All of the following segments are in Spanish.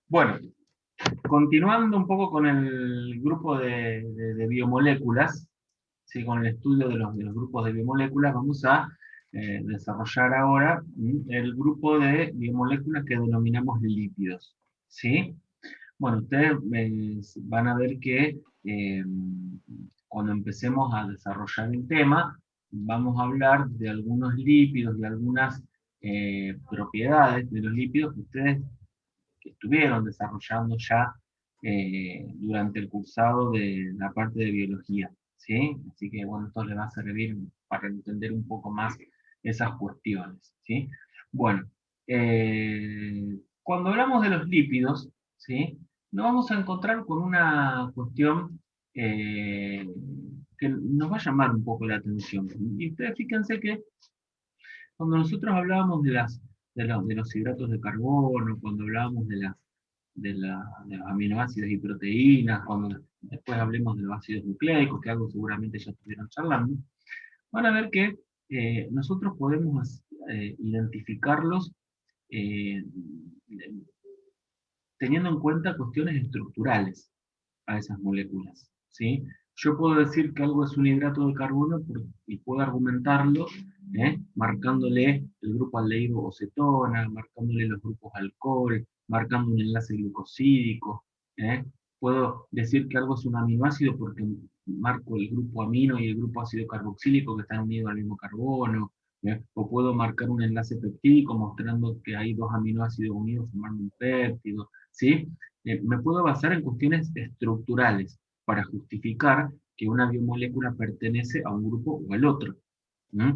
Bueno, continuando un poco con el grupo de biomoléculas, ¿sí? Con el estudio de los grupos de biomoléculas, vamos a desarrollar ahora el grupo de biomoléculas que denominamos lípidos. ¿Sí? Bueno, ustedes van a ver que cuando empecemos a desarrollar el tema, vamos a hablar de algunos lípidos y algunas propiedades de los lípidos que ustedes estuvieron desarrollando ya durante el cursado de la parte de biología, ¿sí? Así que, bueno, esto les va a servir para entender un poco más esas cuestiones, ¿sí? Bueno, cuando hablamos de los lípidos, ¿sí? Nos vamos a encontrar con una cuestión que nos va a llamar un poco la atención. Y ustedes fíjense que cuando nosotros hablábamos de los hidratos de carbono, cuando hablábamos de los aminoácidos y proteínas, cuando después hablemos de los ácidos nucleicos, que algo seguramente ya estuvieron charlando, van a ver que nosotros podemos identificarlos eh, teniendo en cuenta cuestiones estructurales a esas moléculas, ¿sí? Yo puedo decir que algo es un hidrato de carbono y puedo argumentarlo marcándole el grupo aldehído o cetona, marcándole los grupos alcohol, marcando un enlace glucosídico. ¿eh? Puedo decir que algo es un aminoácido porque marco el grupo amino y el grupo ácido carboxílico que están unidos al mismo carbono. O puedo marcar un enlace peptídico mostrando que hay dos aminoácidos unidos formando un péptido. ¿Sí? Me puedo basar en cuestiones estructurales para justificar que una biomolécula pertenece a un grupo o al otro. ¿Mm?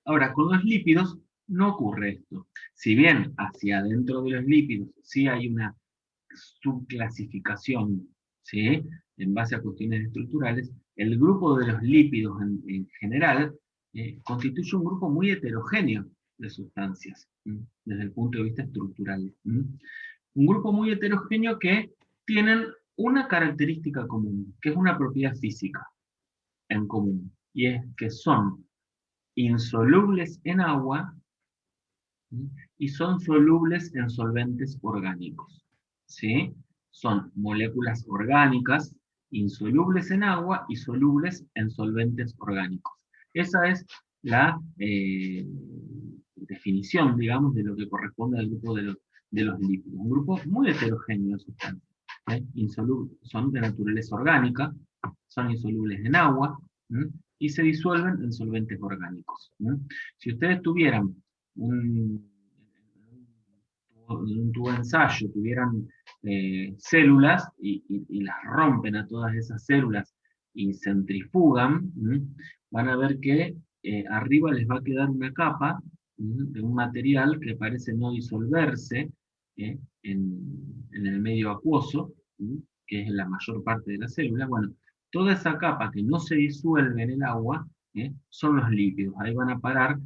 Ahora, con los lípidos no ocurre esto. Si bien hacia adentro de los lípidos sí hay una subclasificación, ¿sí? En base a cuestiones estructurales, el grupo de los lípidos en general constituye un grupo muy heterogéneo de sustancias, desde el punto de vista estructural. Un grupo muy heterogéneo que tienen una característica común, que es una propiedad física en común, y es que son insolubles en agua y son solubles en solventes orgánicos. ¿Sí? Son moléculas orgánicas, insolubles en agua y solubles en solventes orgánicos. Esa es la definición, digamos, de lo que corresponde al grupo de los lípidos. Un grupo muy heterogéneo de sustancias. Son de naturaleza orgánica, son insolubles en agua y se disuelven en solventes orgánicos. Si ustedes tuvieran un tubo de ensayo, tuvieran células y las rompen a todas esas células y centrifugan, van a ver que arriba les va a quedar una capa de un material que parece no disolverse en el medio acuoso, que es la mayor parte de la célula. Bueno, toda esa capa que no se disuelve en el agua son los lípidos. Ahí van a parar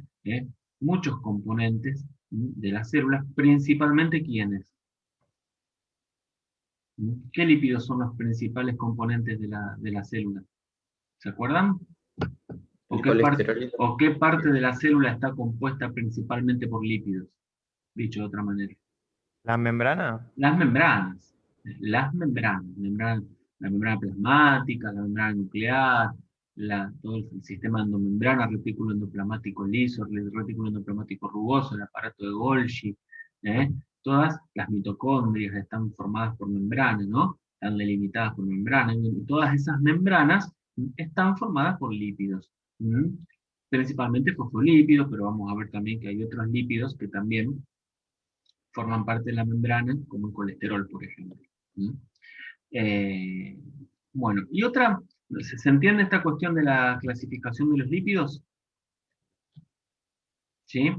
muchos componentes de las células, principalmente ¿quiénes? ¿Qué lípidos son los principales componentes de la célula? ¿Se acuerdan? El colesterol y ¿O qué parte de la célula está compuesta principalmente por lípidos? Dicho de otra manera. la membrana. Las membranas. La membrana plasmática, la membrana nuclear, todo el sistema endomembrana, retículo endoplasmático liso, retículo endoplasmático rugoso, el aparato de Golgi, todas las mitocondrias están formadas por membranas, ¿no? Están delimitadas por membranas, y todas esas membranas están formadas por lípidos, principalmente fosfolípidos, pero vamos a ver también que hay otros lípidos que también forman parte de la membrana, como el colesterol, por ejemplo. Eh, bueno, y otra, ¿se entiende esta cuestión de la clasificación de los lípidos? ¿Sí?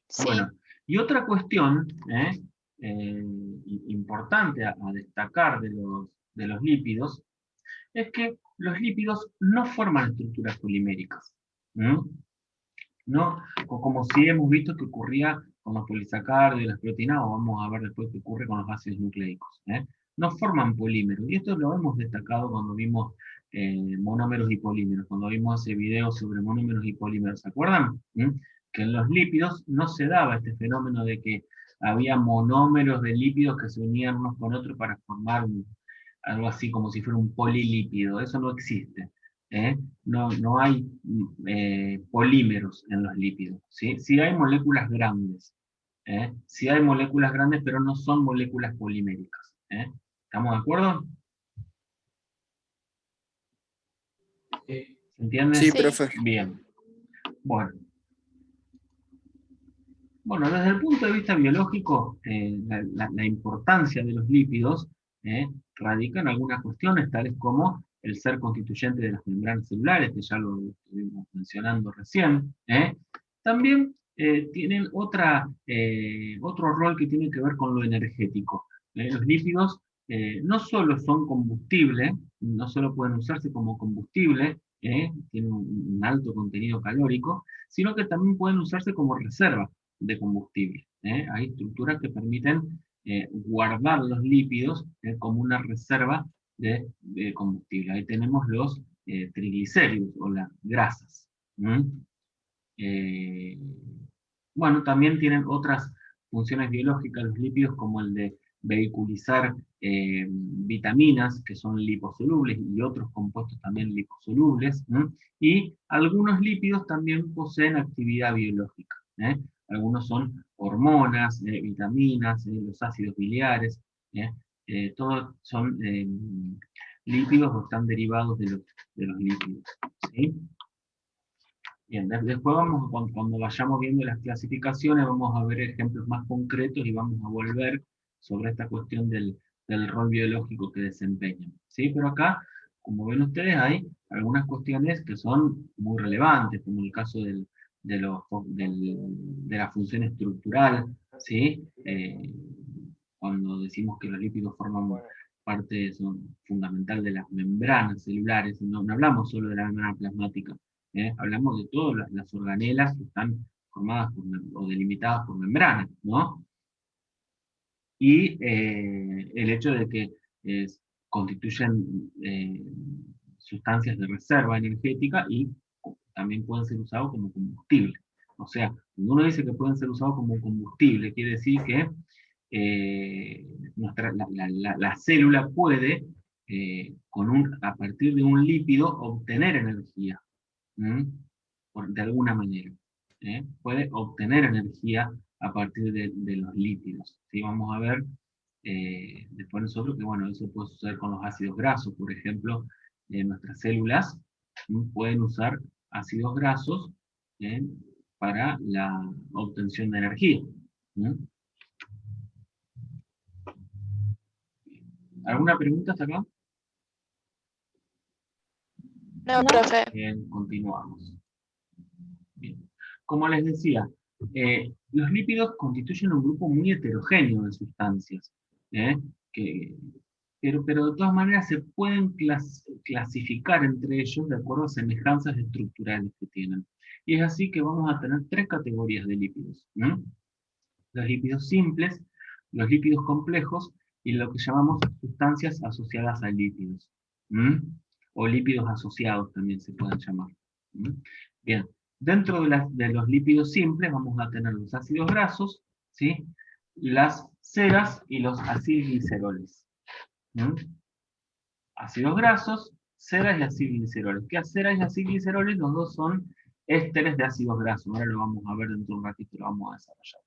Sí, Bueno, y otra cuestión eh, importante a destacar de los lípidos es que los lípidos no forman estructuras poliméricas. ¿No? Como si hemos visto que ocurría con los polisacáridos y las proteínas, o vamos a ver después qué ocurre con los ácidos nucleicos. No forman polímeros, y esto lo hemos destacado cuando vimos monómeros y polímeros, cuando vimos ese video sobre monómeros y polímeros, ¿se acuerdan? Que en los lípidos no se daba este fenómeno de que había monómeros de lípidos que se unían unos con otros para formar algo así como si fuera un polilípido. Eso no existe. No hay polímeros en los lípidos. ¿Sí? Sí hay moléculas grandes. Sí hay moléculas grandes, pero no son moléculas poliméricas. ¿Estamos de acuerdo? ¿Se entiende? Sí, profe. Bien. Bueno. Bueno, desde el punto de vista biológico, la importancia de los lípidos radica en algunas cuestiones, tales como el ser constituyente de las membranas celulares, que ya lo estuvimos mencionando recién. También tienen otro rol que tiene que ver con lo energético. Los lípidos no solo son combustible, no solo pueden usarse como combustible, tienen un alto contenido calórico, sino que también pueden usarse como reserva de combustible. Hay estructuras que permiten guardar los lípidos como una reserva de combustible. Ahí tenemos los triglicéridos o las grasas. Bueno, también tienen otras funciones biológicas los lípidos, como el de vehiculizar vitaminas que son liposolubles y otros compuestos también liposolubles. Y algunos lípidos también poseen actividad biológica. Algunos son hormonas, vitaminas, los ácidos biliares, todos son lípidos o están derivados de los lípidos. ¿Sí? Bien, después cuando vayamos viendo las clasificaciones, vamos a ver ejemplos más concretos y vamos a volver sobre esta cuestión del rol biológico que desempeñan. ¿Sí? Pero acá, como ven ustedes, hay algunas cuestiones que son muy relevantes, como el caso de la función estructural, ¿sí? Cuando decimos que los lípidos forman parte fundamental de las membranas celulares, no hablamos solo de la membrana plasmática, hablamos de todas las organelas que están formadas o delimitadas por membranas, ¿no? Y el hecho de que constituyen sustancias de reserva energética y también pueden ser usados como combustible. O sea, cuando uno dice que pueden ser usados como combustible, quiere decir que la célula puede, a partir de un lípido, obtener energía. De alguna manera. Puede obtener energía a partir de los lípidos. ¿Sí? Vamos a ver después nosotros que, bueno, eso puede suceder con los ácidos grasos. Por ejemplo, nuestras células pueden usar ácidos grasos para la obtención de energía. ¿Alguna pregunta hasta acá? No, profe. Bien, continuamos. Bien. Como les decía, los lípidos constituyen un grupo muy heterogéneo de sustancias, pero de todas maneras se pueden clasificar entre ellos de acuerdo a semejanzas estructurales que tienen. Y es así que vamos a tener tres categorías de lípidos. Los lípidos simples, los lípidos complejos y lo que llamamos sustancias asociadas a lípidos. O lípidos asociados también se pueden llamar. Bien, dentro de los lípidos simples vamos a tener los ácidos grasos, ¿sí? Las ceras y los acilgliceroles. Ácidos grasos, ceras y acilgliceroles. ¿Qué ceras y acilgliceroles? Los dos son ésteres de ácidos grasos. Ahora lo vamos a ver dentro de un ratito, lo vamos a desarrollar.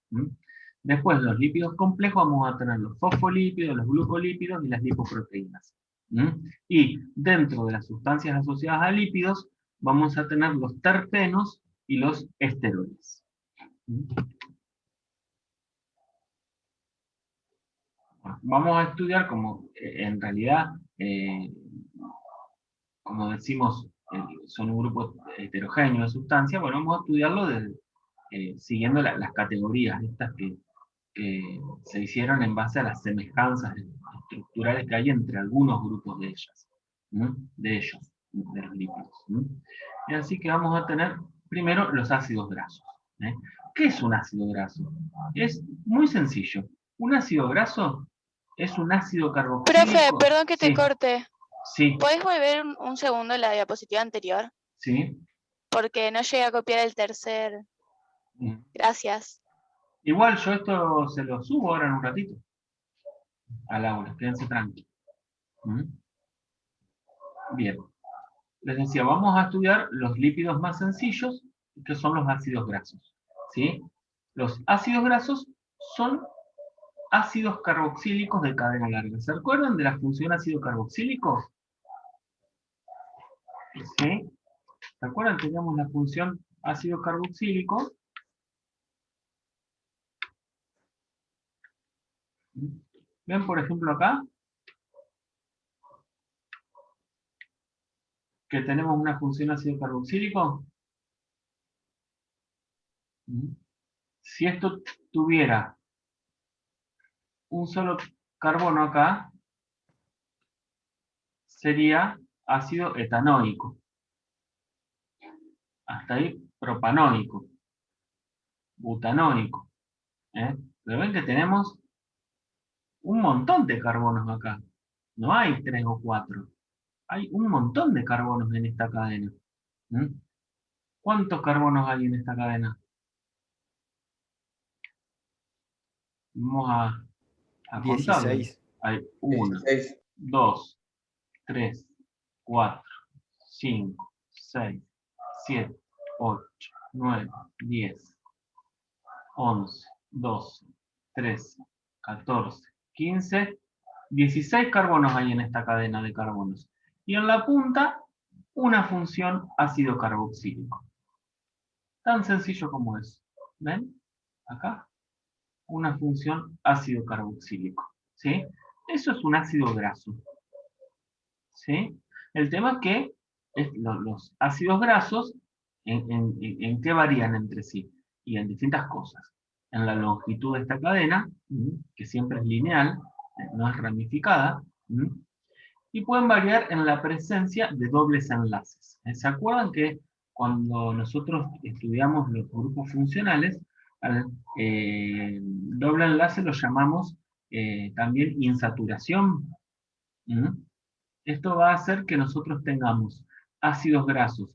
Después, los lípidos complejos, vamos a tener los fosfolípidos, los glucolípidos y las lipoproteínas. Y dentro de las sustancias asociadas a lípidos, vamos a tener los terpenos y los esteroles. Vamos a estudiar como en realidad, como decimos, son un grupo heterogéneo de sustancias. Bueno, vamos a estudiarlo siguiendo las categorías estas que se hicieron en base a las semejanzas estructurales que hay entre algunos grupos de ellas, de los lípidos. Y así que vamos a tener primero los ácidos grasos. ¿Qué es un ácido graso? Es muy sencillo. Un ácido graso es un ácido carboxílico. Profe, perdón que te corte. Sí. ¿Podés volver un segundo la diapositiva anterior? Sí. Porque no llegué a copiar el tercer. Gracias. Igual yo esto se lo subo ahora en un ratito al aula, quédense tranquilos. ¿Mm? Bien. Les decía, vamos a estudiar los lípidos más sencillos, que son los ácidos grasos. ¿Sí? Los ácidos grasos son ácidos carboxílicos de cadena larga. ¿Se acuerdan de la función ácido carboxílico? ¿Sí? ¿Se acuerdan? Teníamos la función ácido carboxílico. Ven, por ejemplo, acá, que tenemos una función ácido carboxílico. Si esto tuviera un solo carbono acá, sería ácido etanoico. Hasta ahí propanoico, butanoico. Pero ven que tenemos un montón de carbonos acá. No hay 3 o 4. Hay un montón de carbonos en esta cadena. ¿Cuántos carbonos hay en esta cadena? Vamos a contarlos. 16. Hay 1, 16. 2, 3, 4, 5, 6, 7, 8, 9, 10, 11, 12, 13, 14, 15, 16 carbonos hay en esta cadena de carbonos. Y en la punta, una función ácido carboxílico. Tan sencillo como es. ¿Ven? Acá, una función ácido carboxílico. ¿Sí? Eso es un ácido graso. ¿Sí? El tema es que los ácidos grasos, ¿en qué varían entre sí? Y en distintas cosas. En la longitud de esta cadena, que siempre es lineal, no es ramificada, y pueden variar en la presencia de dobles enlaces. ¿Se acuerdan que cuando nosotros estudiamos los grupos funcionales, al doble enlace lo llamamos también insaturación? Esto va a hacer que nosotros tengamos ácidos grasos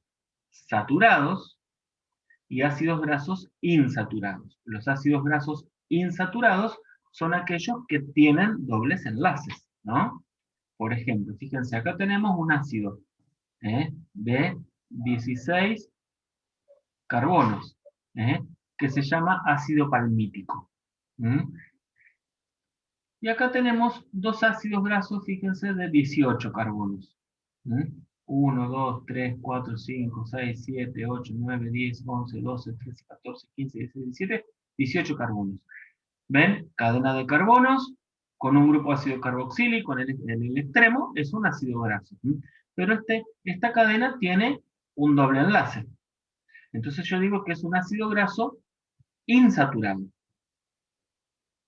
saturados y ácidos grasos insaturados. Los ácidos grasos insaturados son aquellos que tienen dobles enlaces, ¿no? Por ejemplo, fíjense, acá tenemos un ácido de 16 carbonos, que se llama ácido palmítico. Y acá tenemos dos ácidos grasos, fíjense, de 18 carbonos. 1, 2, 3, 4, 5, 6, 7, 8, 9, 10, 11, 12, 13, 14, 15, 16, 17, 18 carbonos. ¿Ven? Cadena de carbonos con un grupo ácido carboxílico en el extremo, es un ácido graso. Pero esta cadena tiene un doble enlace. Entonces yo digo que es un ácido graso insaturado.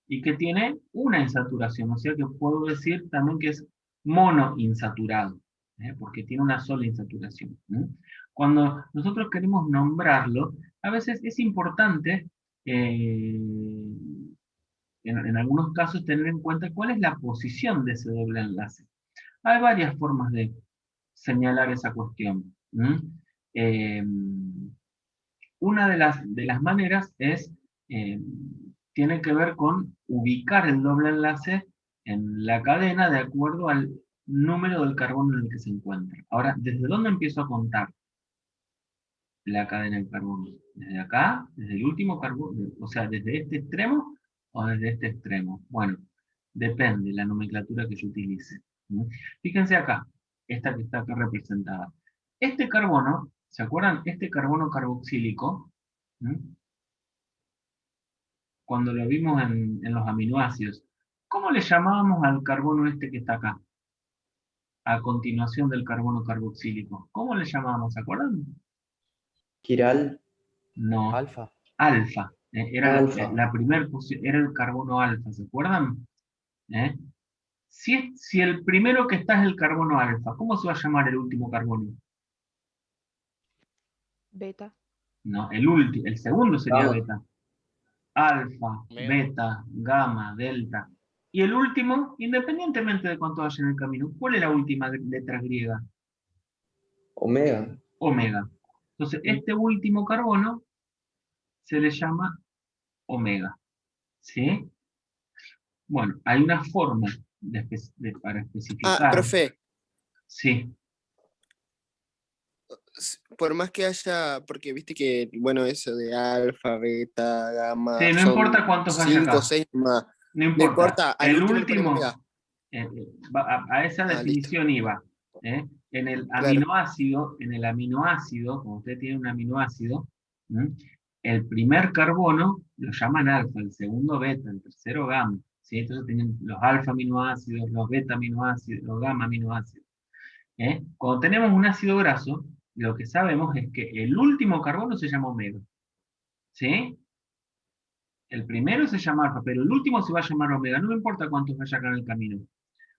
Y que tiene una insaturación, o sea que puedo decir también que es monoinsaturado, porque tiene una sola insaturación. Cuando nosotros queremos nombrarlo, a veces es importante, en algunos casos, tener en cuenta cuál es la posición de ese doble enlace. Hay varias formas de señalar esa cuestión. Una de las maneras es, tiene que ver con ubicar el doble enlace en la cadena de acuerdo al número del carbono en el que se encuentra. Ahora, ¿desde dónde empiezo a contar la cadena de carbono? ¿Desde acá? ¿Desde el último carbono? O sea, ¿desde este extremo o desde este extremo? Bueno, depende la nomenclatura que yo utilice. Fíjense acá, esta que está acá representada. Este carbono, ¿se acuerdan? Este carbono carboxílico, cuando lo vimos en los aminoácidos, ¿cómo le llamábamos al carbono este que está acá? A continuación del carbono carboxílico. ¿Cómo le llamábamos? ¿Se acuerdan? Chiral. No. Alfa. Alfa. Era Alfa. la primera posición, era el carbono alfa, ¿se acuerdan? Si el primero que está es el carbono alfa, ¿cómo se va a llamar el último carbono? Beta. No, el segundo sería Gamma. beta. Alfa, beta, gamma, delta. Y el último, independientemente de cuánto haya en el camino, ¿cuál es la última letra griega? Omega. Omega. Entonces, este último carbono se le llama omega. ¿Sí? Bueno, hay una forma para especificar. profe, Sí, por más que haya, porque viste que, bueno, eso de alfa, beta, gamma, sí, no importa son cuántos haya 5 o acá. 6 más. No No importa. importa, al El último le ponemos último, omega. a esa Listo, definición iba. ¿Eh? En el claro. aminoácido, cuando usted tiene un aminoácido, ¿m? El primer carbono lo llaman alfa, el segundo beta, el tercero gamma. ¿Sí? Entonces tienen los alfa aminoácidos, los beta aminoácidos, los gamma aminoácidos. Cuando tenemos un ácido graso, lo que sabemos es que el último carbono se llama omega. ¿Sí? El primero se llama alfa, pero el último se va a llamar omega. No me importa cuántos haya acá en el camino.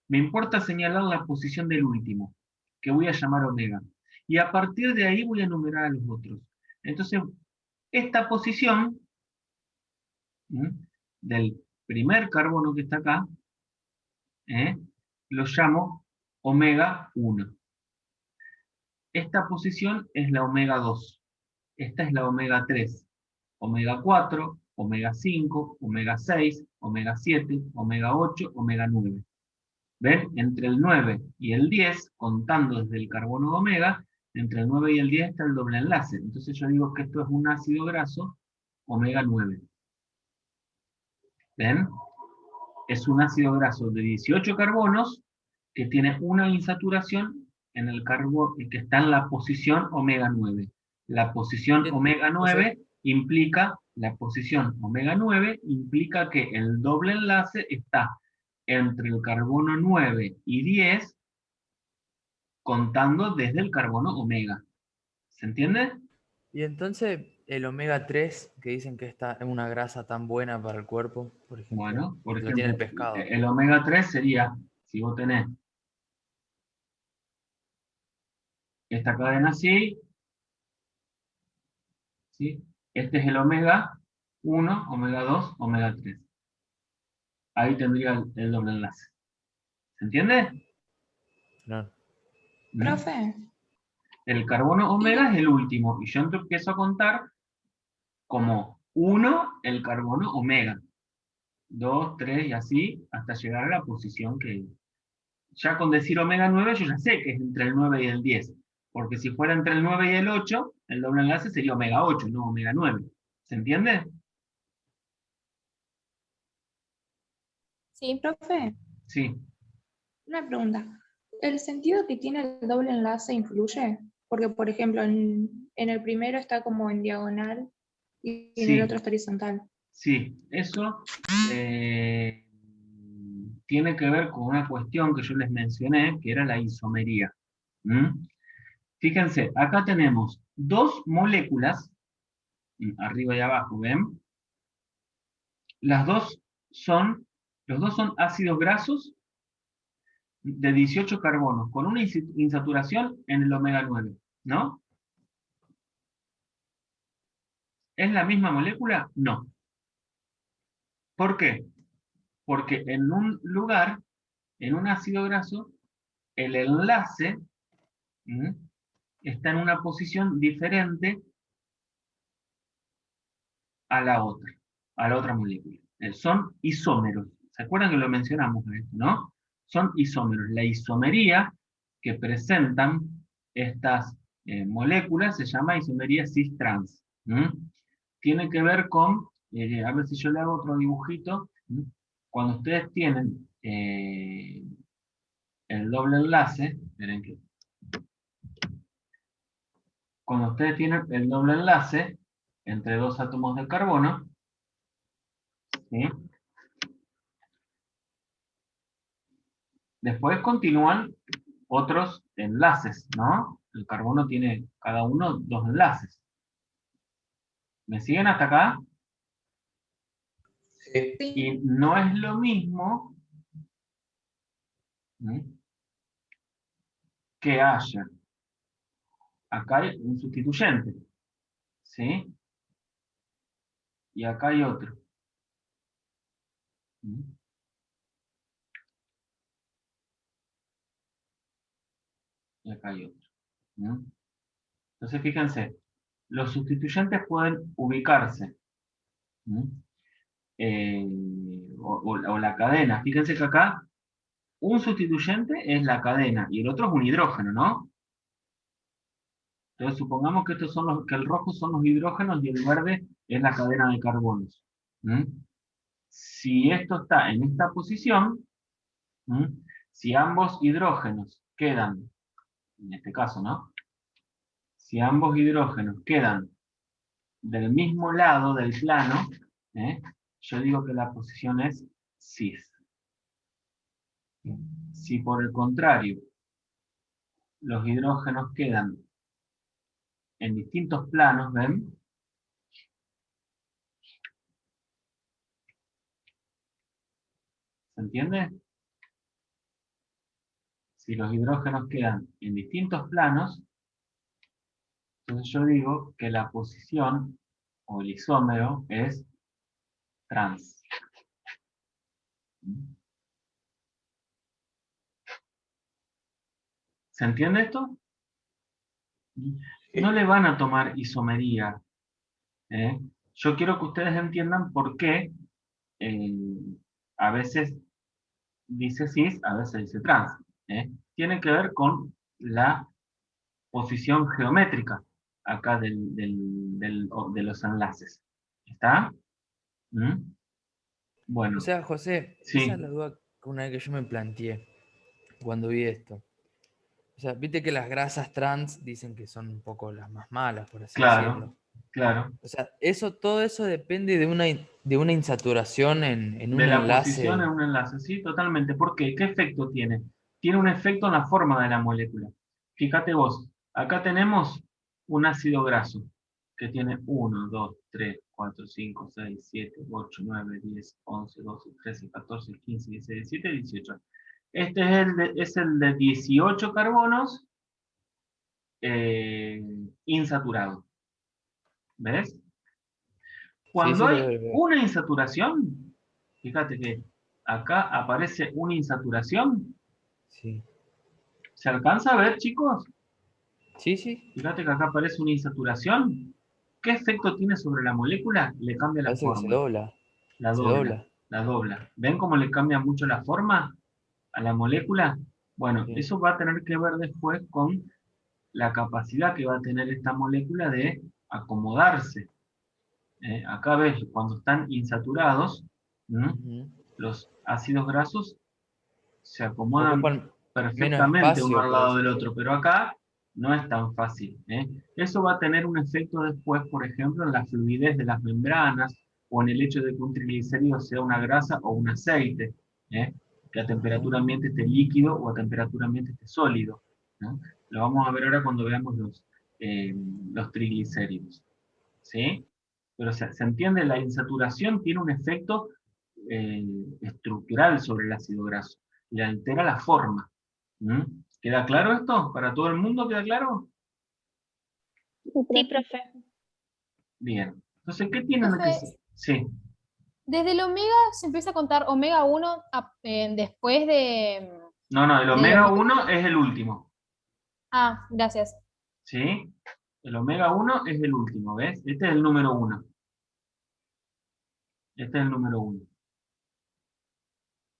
Me importa señalar la posición del último, que voy a llamar omega. Y a partir de ahí voy a enumerar a los otros. Entonces, esta posición del primer carbono que está acá, lo llamo omega 1. Esta posición es la omega 2. Esta es la omega 3. Omega 4, omega 5, omega 6, omega 7, omega 8, omega 9. ¿Ven? Entre el 9 y el 10, contando desde el carbono omega, entre el 9 y el 10 está el doble enlace. Entonces yo digo que esto es un ácido graso omega 9. ¿Ven? Es un ácido graso de 18 carbonos que tiene una insaturación en el que está en la posición omega 9. La posición omega 9 implica, que el doble enlace está entre el carbono 9 y 10, contando desde el carbono omega. ¿Se entiende? Y entonces el omega 3, que dicen que esta es una grasa tan buena para el cuerpo, por ejemplo, Bueno, por lo tiene el ejemplo, pescado. el omega 3 sería, si vos tenés esta cadena así, ¿sí? Este es el omega 1, omega 2, omega 3. Ahí tendría el doble enlace. ¿Se entiende? Claro. Profe, El carbono omega es el último, y yo empiezo a contar como 1 el carbono omega. 2, 3 y así, hasta llegar a la posición que... Ya con decir omega 9 yo ya sé que es entre el 9 y el 10. Porque si fuera entre el 9 y el 8, el doble enlace sería omega 8, no omega 9. ¿Se entiende? Sí, profe, Sí. una pregunta. ¿El sentido que tiene el doble enlace influye? Porque, por ejemplo, en el primero está como en diagonal y en el Sí, otro está horizontal. sí, eso tiene que ver con una cuestión que yo les mencioné, que era la isomería. ¿Mm? Fíjense, acá tenemos dos moléculas, arriba y abajo, ¿ven? Los dos son ácidos grasos de 18 carbonos, con una insaturación en el omega 9, ¿no? ¿Es la misma molécula? No. ¿Por qué? Porque en un lugar, en un ácido graso, el enlace está en una posición diferente a la otra molécula. Son isómeros. ¿Se acuerdan que lo mencionamos a esto, no? Son isómeros. La isomería que presentan estas moléculas se llama isomería cis-trans. Tiene que ver con, a ver si yo le hago otro dibujito. Cuando ustedes tienen el doble enlace, miren que cuando ustedes tienen el doble enlace entre dos átomos de carbono, ¿sí? Después continúan otros enlaces, ¿no? El carbono tiene cada uno dos enlaces. ¿Me siguen hasta acá? Sí. Y no es lo mismo que haya. Acá hay un sustituyente, ¿sí? Y acá hay otro. Y acá hay otro. Entonces, fíjense, los sustituyentes pueden ubicarse o la cadena. Fíjense que acá un sustituyente es la cadena y el otro es un hidrógeno, ¿no? Entonces supongamos que estos son que el rojo son los hidrógenos y el verde es la cadena de carbonos. ¿Mm? Si esto está en esta posición, si ambos hidrógenos quedan, en este caso, ¿no? Si ambos hidrógenos quedan del mismo lado del plano, yo digo que la posición es cis. Si por el contrario, los hidrógenos quedan en distintos planos, ¿ven? ¿Se entiende? Si los hidrógenos quedan en distintos planos, entonces yo digo que la posición o el isómero es trans. ¿Se entiende esto? No le van a tomar isomería. Yo quiero que ustedes entiendan por qué a veces dice cis, a veces dice trans. Tiene que ver con la posición geométrica acá de los enlaces. ¿Está? Bueno. O sea, José, Sí. esa es la duda que una vez que yo me planteé cuando vi esto. O sea, viste que las grasas trans dicen que son un poco las más malas, por así decirlo. Claro. O sea, todo eso depende de una insaturación en un De la enlace. posición en un enlace, sí, totalmente. ¿Por qué? ¿Qué efecto tiene? Tiene un efecto en la forma de la molécula. Fíjate vos, acá tenemos un ácido graso que tiene 1, 2, 3, 4, 5, 6, 7, 8, 9, 10, 11, 12, 13, 14, 15, 16, 17, 18. Este es el de 18 carbonos insaturado. ¿Ves? Cuando Sí, lo hay veo. una insaturación, fíjate que acá aparece una insaturación. Sí. ¿Se alcanza a ver, chicos? Sí, sí. Fíjate que acá aparece una insaturación. ¿Qué efecto tiene sobre la molécula? Le cambia la Parece que se forma. dobla. La Se dobla. dobla. La dobla. ¿Ven cómo le cambia mucho la forma a la molécula? Bueno, Sí. eso va a tener que ver después con la capacidad que va a tener esta molécula de acomodarse. Acá ves, cuando están insaturados, Ujú. los ácidos grasos se acomodan Ocupan menos perfectamente uno espacio, al por lado así del decirlo. otro, pero acá no es tan fácil. Eso va a tener un efecto después, por ejemplo, en la fluidez de las membranas o en el hecho de que un triglicérido sea una grasa o un aceite, que a temperatura ambiente esté líquido o a temperatura ambiente esté sólido, ¿no? Lo vamos a ver ahora cuando veamos los triglicéridos. ¿Sí? Pero se entiende, la insaturación tiene un efecto estructural sobre el ácido graso. Le altera la forma. ¿Queda claro esto? ¿Para todo el mundo queda claro? Sí, profe. Bien. Entonces, ¿qué tienen que Profe, decir? Sí. desde el omega se empieza a contar omega 1 después de... No, el del omega 1 es el último. Ah, gracias. ¿Sí? El omega 1 es el último, ¿ves? Este es el número 1. Este es el número 1.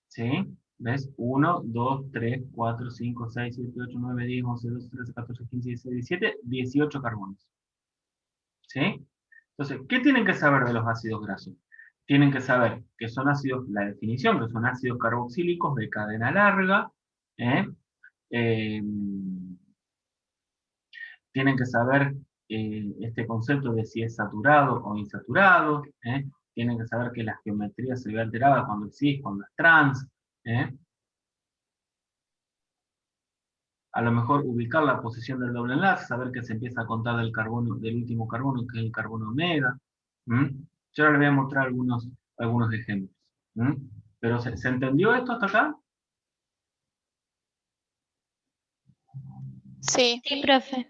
¿Sí? ¿Ves? 1, 2, 3, 4, 5, 6, 7, 8, 9, 10, 11, 12, 13, 14, 15, 16, 17, 18 carbonos. ¿Sí? Entonces, ¿qué tienen que saber de los ácidos grasos? Tienen que saber que son ácidos, la definición, que son ácidos carboxílicos de cadena larga. Tienen que saber este concepto de si es saturado o insaturado. Tienen que saber que la geometría se ve alterada cuando es cis, cuando es trans. A lo mejor ubicar la posición del doble enlace, saber que se empieza a contar del último carbono, que es el carbono omega. Yo ahora les voy a mostrar algunos ejemplos. Pero ¿se entendió esto hasta acá? Sí. Sí, profe.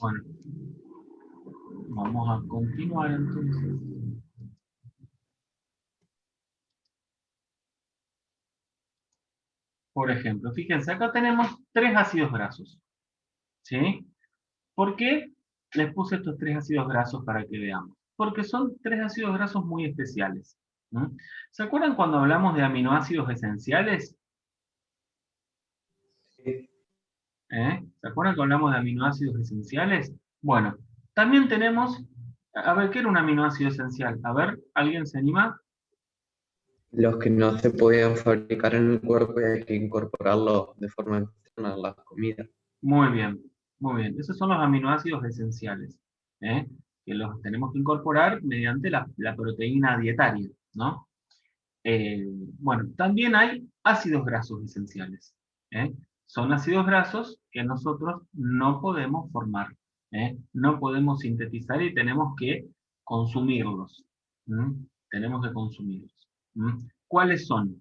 Bueno, vamos a continuar entonces. Por ejemplo, fíjense, acá tenemos 3 ácidos grasos. ¿Sí? ¿Por qué les puse estos 3 ácidos grasos para que veamos? Porque son 3 ácidos grasos muy especiales. ¿Mm? ¿Se acuerdan cuando hablamos de aminoácidos esenciales? Sí. ¿Se acuerdan que hablamos de aminoácidos esenciales? Bueno, también tenemos, a ver, ¿qué era un aminoácido esencial? A ver, ¿alguien se anima? Los que no se podían fabricar en el cuerpo y hay que incorporarlos de forma externa a la comida. Muy bien, muy bien. Esos son los aminoácidos esenciales, ¿eh? Que los tenemos que incorporar mediante la proteína dietaria, ¿no? Bueno, también hay ácidos grasos esenciales, ¿eh? Son ácidos grasos que nosotros no podemos formar, ¿eh? No podemos sintetizar y tenemos que consumirlos. Tenemos que consumirlos. ¿Cuáles son?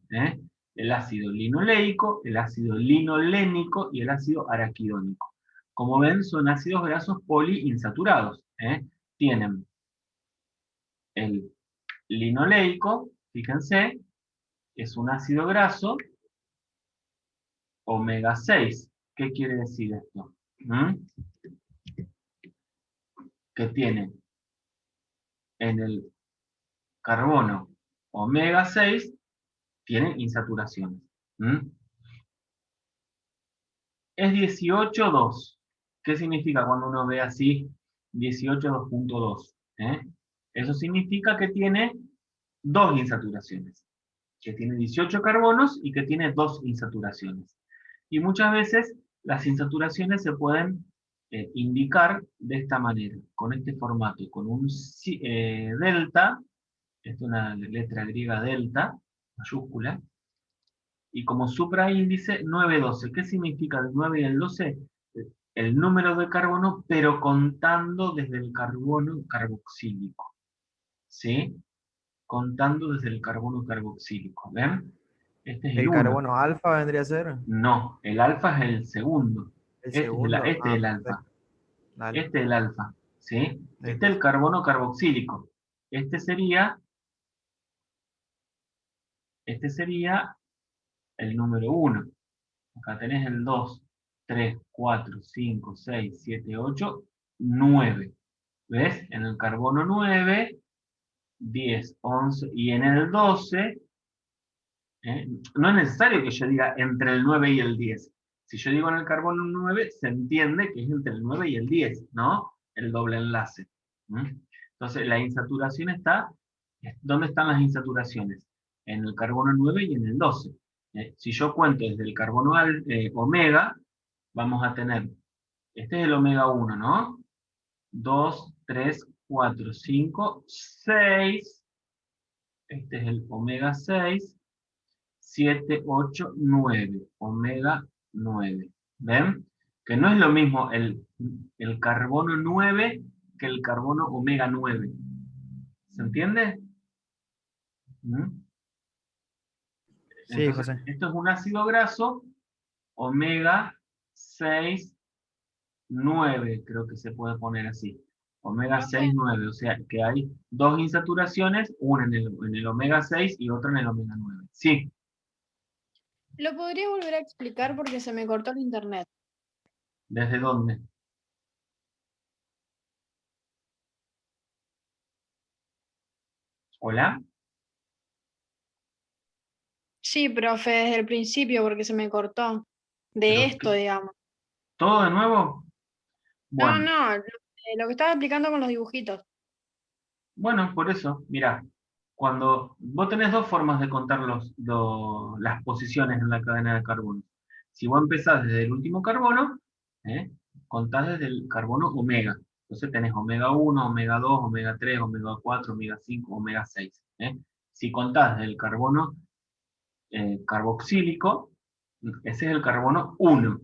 El ácido linoleico, el ácido linolénico y el ácido araquidónico. Como ven, son ácidos grasos poliinsaturados, ¿eh? Tienen el linoleico, fíjense, es un ácido graso omega 6. ¿Qué quiere decir esto? Que tiene en el carbono omega 6, tiene insaturaciones. Es 18,2. ¿Qué significa cuando uno ve así 18,2.2? Eso significa que tiene dos insaturaciones. Que tiene 18 carbonos y que tiene dos insaturaciones. Y muchas veces las insaturaciones se pueden indicar de esta manera, con este formato, con un delta, esta es una letra griega delta, mayúscula, y como supraíndice 9,12. ¿Qué significa el 9 y el 12? El número de carbono, pero contando desde el carbono carboxílico. ¿Sí? Contando desde el carbono carboxílico. ¿Ven? Este es el ¿El 1. carbono alfa vendría a ser? No, el alfa es el segundo. ¿El Este segundo? es el alfa. Perfecto. Dale. Este es el alfa. ¿Sí? Este Listo. es el carbono carboxílico. Este sería el número 1. Acá tenés el 2, 3, 4, 5, 6, 7, 8, 9. ¿Ves? En el carbono 9, 10, 11 y en el 12, no es necesario que yo diga entre el 9 y el 10. Si yo digo en el carbono 9, se entiende que es entre el 9 y el 10, ¿no? El doble enlace. Entonces, la insaturación está... ¿Dónde están las insaturaciones? En el carbono 9 y en el 12. Si yo cuento desde el carbono omega, vamos a tener... Este es el omega 1, ¿no? 2, 3, 4, 5, 6. Este es el omega 6. 7, 8, 9. Omega 9. ¿Ven? Que no es lo mismo el carbono 9 que el carbono omega 9. ¿Se entiende? Sí, Entonces, José. esto es un ácido graso, omega 6, 9, creo que se puede poner así. Omega 6, 9, o sea que hay dos insaturaciones, una en el omega 6 y otra en el omega 9. Sí. ¿Lo podría volver a explicar porque se me cortó el internet? ¿Desde dónde? ¿Hola? Sí, profe, desde el principio porque se me cortó. De Pero, esto, digamos. ¿todo de nuevo? No, Bueno, no, lo que estaba explicando con los dibujitos. bueno, por eso, mirá, cuando vos tenés dos formas de contar las posiciones en la cadena de carbono. Si vos empezás desde el último carbono, contás desde el carbono omega. Entonces tenés omega 1, omega 2, omega 3, omega 4, omega 5, omega 6. Si contás desde el carbono carboxílico, ese es el carbono 1,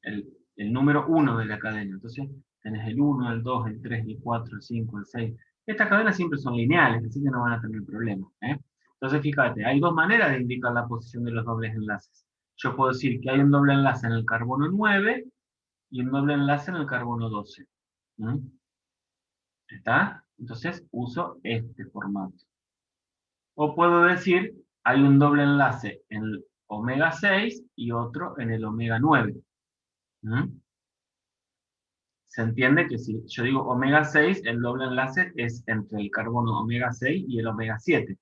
el número 1 de la cadena. Entonces tenés el 1, el 2, el 3, el 4, el 5, el 6. Estas cadenas siempre son lineales, así que no van a tener problemas. Entonces fíjate, hay dos maneras de indicar la posición de los dobles enlaces. Yo puedo decir que hay un doble enlace en el carbono 9 y un doble enlace en el carbono 12. ¿Está? Entonces uso este formato. O puedo decir, hay un doble enlace en el omega 6 y otro en el omega 9. Se entiende que si yo digo omega 6, el doble enlace es entre el carbono omega 6 y el omega 7.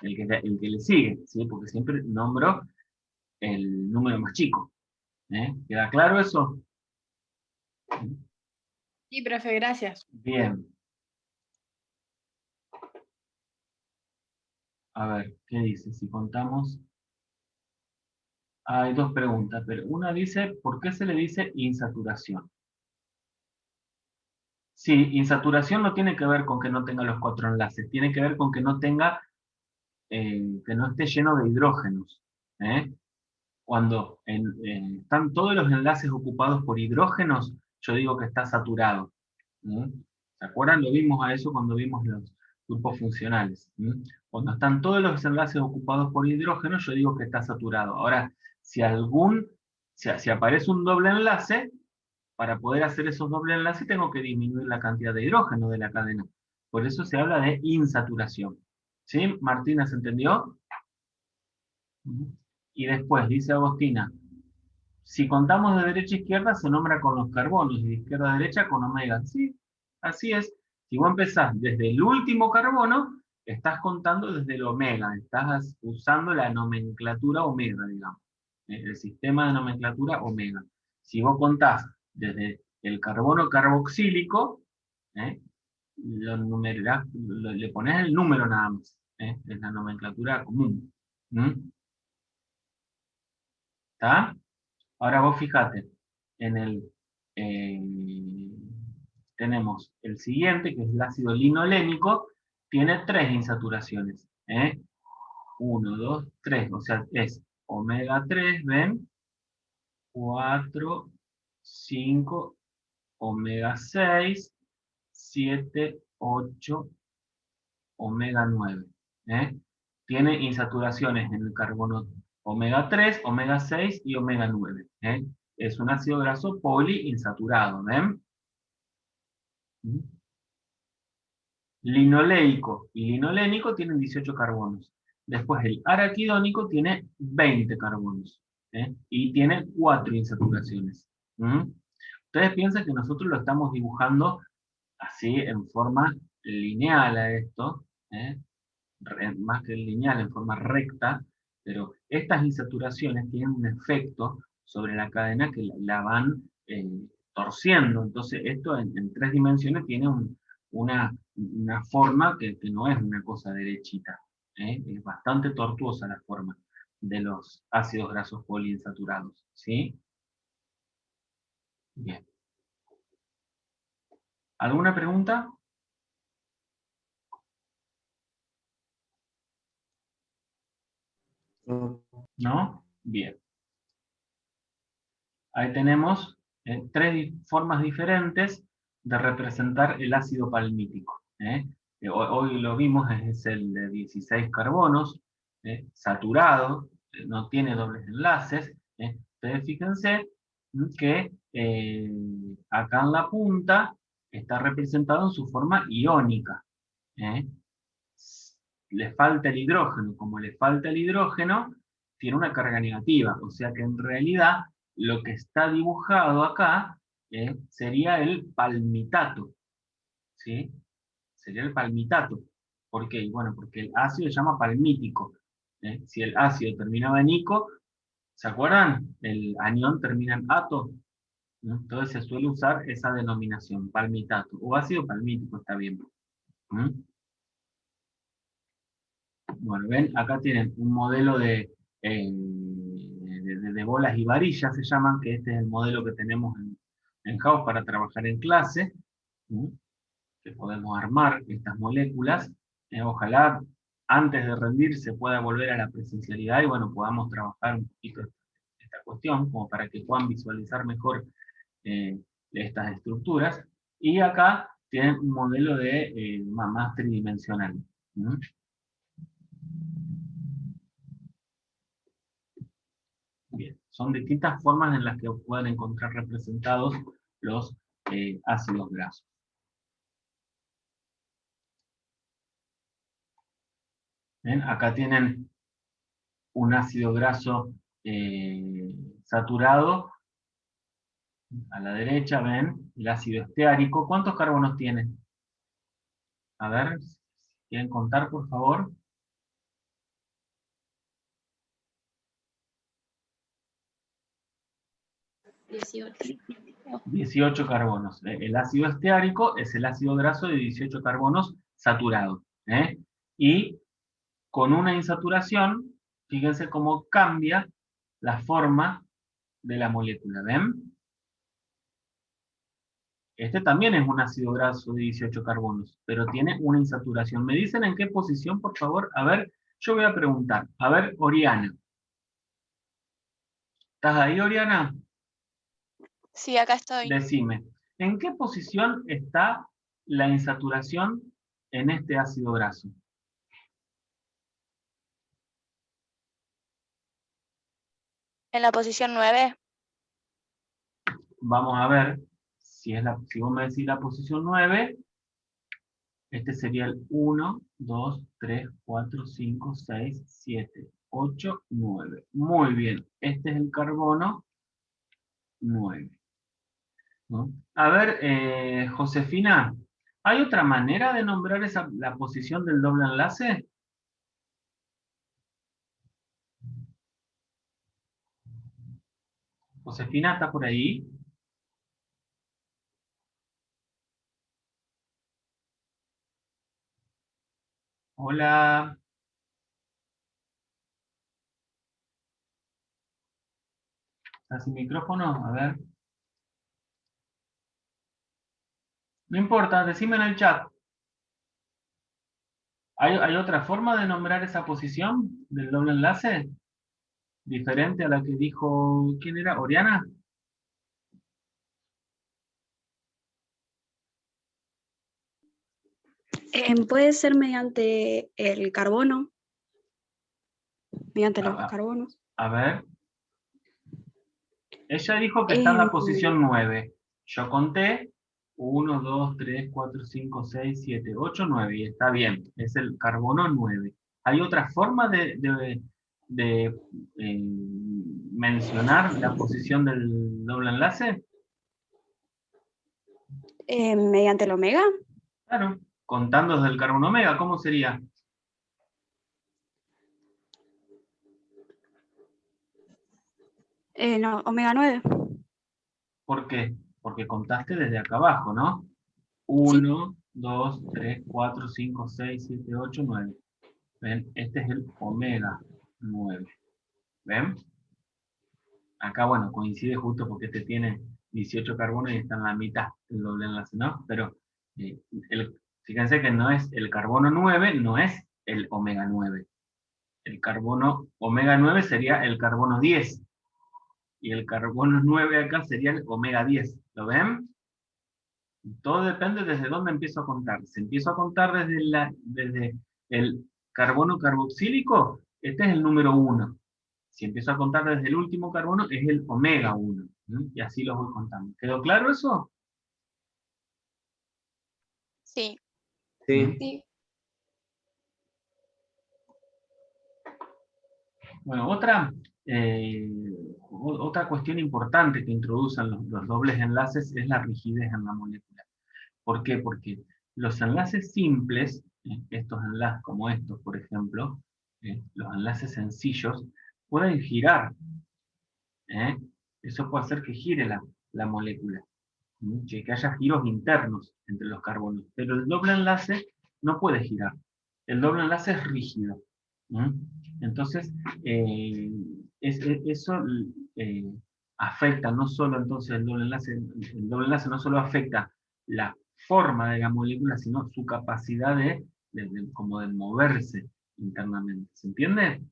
el que le sigue, ¿sí? Porque siempre nombro el número más chico. ¿Queda claro eso? Sí, profe, gracias. Bien. A ver, ¿qué dice? Si contamos... Hay dos preguntas, pero una dice, ¿por qué se le dice insaturación? Sí, insaturación no tiene que ver con que no tenga los 4 enlaces, tiene que ver con que no tenga, que no esté lleno de hidrógenos. Cuando están todos los enlaces ocupados por hidrógenos, yo digo que está saturado. ¿Se acuerdan? Lo vimos a eso cuando vimos los grupos funcionales. Cuando están todos los enlaces ocupados por hidrógenos, yo digo que está saturado. Ahora, si aparece un doble enlace, para poder hacer esos dobles enlaces tengo que disminuir la cantidad de hidrógeno de la cadena. Por eso se habla de insaturación. ¿Sí? Martina, ¿se entendió? Y después, dice Agostina, si contamos de derecha a izquierda se nombra con los carbonos y de izquierda a derecha con omega. Sí, así es. Si vos empezás desde el último carbono, estás contando desde el omega, estás usando la nomenclatura omega, digamos. El sistema de nomenclatura omega. Si vos contás desde el carbono carboxílico, le pones el número nada más. Es la nomenclatura común. ¿Está? Ahora vos fíjate, tenemos el siguiente, que es el ácido linolénico, tiene 3 insaturaciones. 1, 2, 3, o sea, es omega 3, ¿ven? 4, 5, omega 6, 7, 8, omega 9. Tiene insaturaciones en el carbono omega 3, omega 6 y omega 9. Es un ácido graso poliinsaturado, ¿ven? Linoleico y linolénico tienen 18 carbonos. Después el araquidónico tiene 20 carbonos. Y tiene 4 insaturaciones. Ustedes piensan que nosotros lo estamos dibujando así en forma lineal a esto, más que lineal, en forma recta, pero estas insaturaciones tienen un efecto sobre la cadena que la van torciendo. Entonces esto en 3 dimensiones tiene una forma que no es una cosa derechita. Es bastante tortuosa la forma de los ácidos grasos poliinsaturados. ¿Sí? Bien. ¿Alguna pregunta? ¿No? Bien. Ahí tenemos 3 formas diferentes de representar el ácido palmítico. Hoy lo vimos, es el de 16 carbonos, saturado, no tiene dobles enlaces. Ustedes fíjense que acá en la punta está representado en su forma iónica. Le falta el hidrógeno. Como le falta el hidrógeno, tiene una carga negativa. O sea que en realidad lo que está dibujado acá sería el palmitato. ¿Sí? Sería el palmitato. ¿Por qué? Bueno, porque el ácido se llama palmítico. Si el ácido terminaba en ico, ¿se acuerdan? El anión termina en ato. Entonces se suele usar esa denominación, palmitato. O ácido palmítico, está bien. Bueno, ven, acá tienen un modelo de bolas y varillas, se llaman, que este es el modelo que tenemos en House para trabajar en clase, que podemos armar estas moléculas. Ojalá antes de rendir se pueda volver a la presencialidad y bueno, podamos trabajar un poquito esta cuestión, como para que puedan visualizar mejor estas estructuras. Y acá tienen un modelo de más tridimensional. Bien, son distintas formas en las que pueden encontrar representados los ácidos grasos. ¿Ven? Acá tienen un ácido graso saturado. A la derecha ven el ácido esteárico. ¿Cuántos carbonos tiene? A ver, ¿quieren contar por favor? 18. 18 carbonos. El ácido esteárico es el ácido graso de 18 carbonos saturado. Y con una insaturación, fíjense cómo cambia la forma de la molécula. ¿Ven? Este también es un ácido graso de 18 carbonos, pero tiene una insaturación. ¿Me dicen en qué posición, por favor? A ver, yo voy a preguntar. A ver, Oriana. ¿Estás ahí, Oriana? Sí, acá estoy. Decime, ¿en qué posición está la insaturación en este ácido graso? En la posición 9. Vamos a ver, si vos me decís la posición 9, este sería el 1, 2, 3, 4, 5, 6, 7, 8, 9. Muy bien, este es el carbono 9. ¿No? A ver, Josefina, ¿hay otra manera de nombrar la posición del doble enlace? Josefina, ¿está por ahí? Hola. ¿Está sin micrófono? A ver. No importa, decime en el chat. ¿Hay otra forma de nombrar esa posición del doble enlace? ¿Diferente a la que dijo, ¿quién era? ¿Oriana? Puede ser mediante el carbono, mediante los Ah, carbonos. A ver. Ella dijo que está en la Em, posición 9. Yo conté 1, 2, 3, 4, 5, 6, 7, 8, 9. Y está bien, es el carbono 9. ¿Hay otra forma de mencionar la posición del doble enlace? mediante el omega. Claro, contando desde el carbono omega, ¿cómo sería? No, omega 9. ¿Por qué? Porque contaste desde acá abajo, ¿no? 1, 2, 3, 4, 5, 6, 7, 8, 9. ¿Ven? Este es el omega 9. ¿Ven? Acá, bueno, coincide justo porque este tiene 18 carbonos y está en la mitad el doble enlace, ¿no? Pero fíjense que no es el carbono 9, no es el omega 9. El carbono omega 9 sería el carbono 10. Y el carbono 9 acá sería el omega 10. ¿Lo ven? Todo depende desde dónde empiezo a contar. Si empiezo a contar desde el carbono carboxílico, este es el número 1. Si empiezo a contar desde el último carbono, es el omega 1. Y así los voy contando. ¿Quedó claro eso? Sí. Sí. Sí. Bueno, otra cuestión importante que introducen los dobles enlaces es la rigidez en la molécula. ¿Por qué? Porque los enlaces simples, estos enlaces como estos, por ejemplo, los enlaces sencillos, pueden girar. Eso puede hacer que gire la molécula, que haya giros internos entre los carbonos. Pero el doble enlace no puede girar. El doble enlace es rígido. Entonces, eso afecta no solo entonces el doble enlace no solo afecta la forma de la molécula, sino su capacidad como de moverse internamente. ¿Se entiende?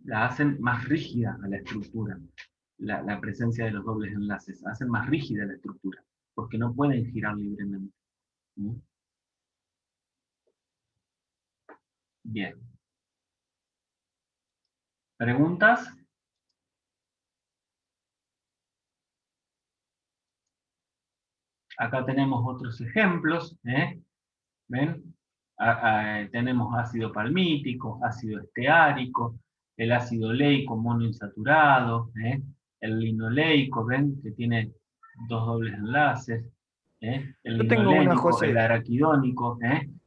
La hacen más rígida a la estructura, la presencia de los dobles enlaces, hacen más rígida la estructura, porque no pueden girar libremente. Bien. ¿Preguntas? Acá tenemos otros ejemplos. ¿Ven? Tenemos ácido palmítico, ácido esteárico, el ácido oleico monoinsaturado, el linoleico, ¿ven? Que tiene dos dobles enlaces, el Yo tengo una, linolénico, José. el araquidónico.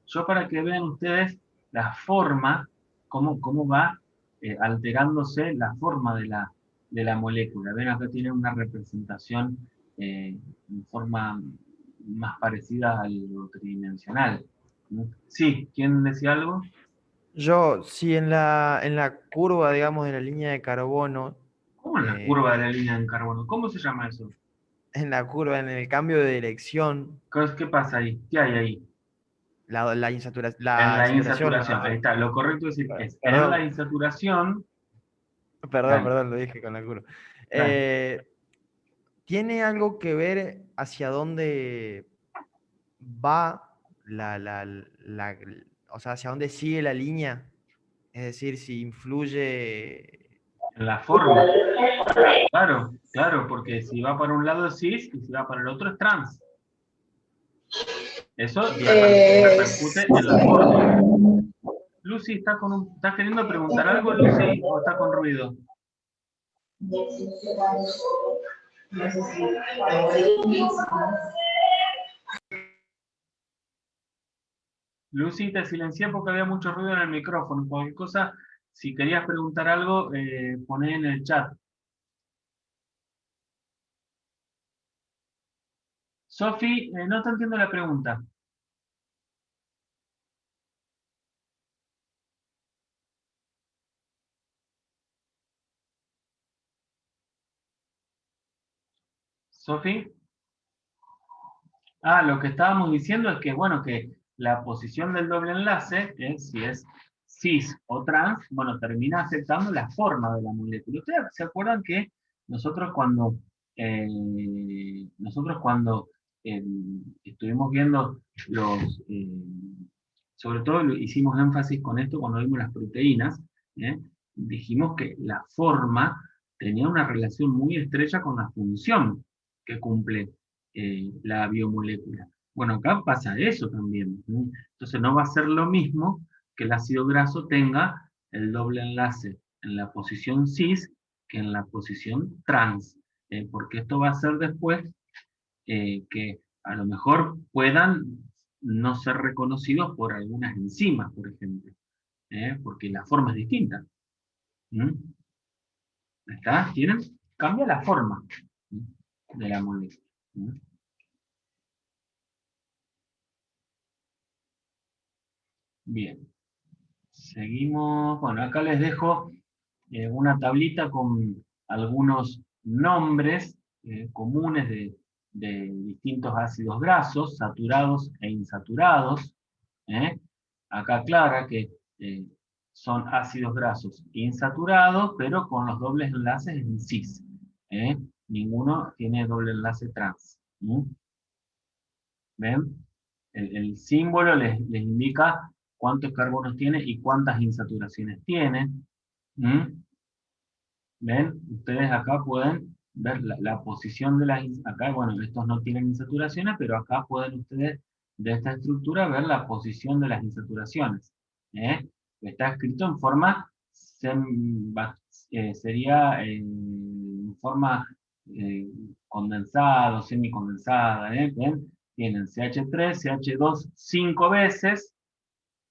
Yo para que vean ustedes la forma, cómo va alterándose la forma de la molécula. Ven, acá tiene una representación en forma más parecida a lo tridimensional. Sí, ¿quién decía algo? Yo, si en la curva, digamos, de la línea de carbono, ¿Cómo en la curva de la línea de carbono? ¿Cómo se llama eso? en la curva, en el cambio de dirección, ¿Qué pasa ahí? ¿Qué hay ahí? la En la insaturación, insaturación, ahí está. Lo correcto es decir es en la Perdón, insaturación. perdón, Dale, lo dije con la curva. dale. ¿Tiene algo que ver hacia dónde va o sea, hacia dónde sigue la línea? Es decir, si influye... En la forma. Claro, claro, porque si va para un lado es cis y si va para el otro es trans. Eso repercute en la forma. Lucy, ¿estás queriendo preguntar algo, Lucy, o está con ruido? Lucy, te silencié porque había mucho ruido en el micrófono. Cualquier cosa, si querías preguntar algo, poné en el chat. Sofi, no te entiendo la pregunta. Sofi. Lo que estábamos diciendo es que, bueno, que la posición del doble enlace, si es cis o trans, bueno, termina afectando la forma de la molécula. ¿Ustedes se acuerdan que nosotros cuando estuvimos viendo sobre todo hicimos énfasis con esto cuando vimos las proteínas, dijimos que la forma tenía una relación muy estrecha con la función que cumple la biomolécula. Bueno, acá pasa eso también. Entonces no va a ser lo mismo que el ácido graso tenga el doble enlace en la posición cis que en la posición trans, porque esto va a ser después que a lo mejor puedan no ser reconocidos por algunas enzimas, por ejemplo, porque la forma es distinta. ¿Está? ¿Tienen? Cambia la forma de la molécula. Bien. Seguimos. Bueno, acá les dejo una tablita con algunos nombres comunes de distintos ácidos grasos, saturados e insaturados. Acá aclara que son ácidos grasos insaturados, pero con los dobles enlaces en cis. Ninguno tiene doble enlace trans. ¿Ven? El símbolo les indica cuántos carbonos tiene y cuántas insaturaciones tiene. ¿Ven? Ustedes acá pueden ver la posición de las... Acá, bueno, estos no tienen insaturaciones, pero acá pueden ustedes de esta estructura ver la posición de las insaturaciones. Está escrito en forma... sería en forma condensada o semicondensada. ¿Ven? Tienen CH3, CH2 5 veces.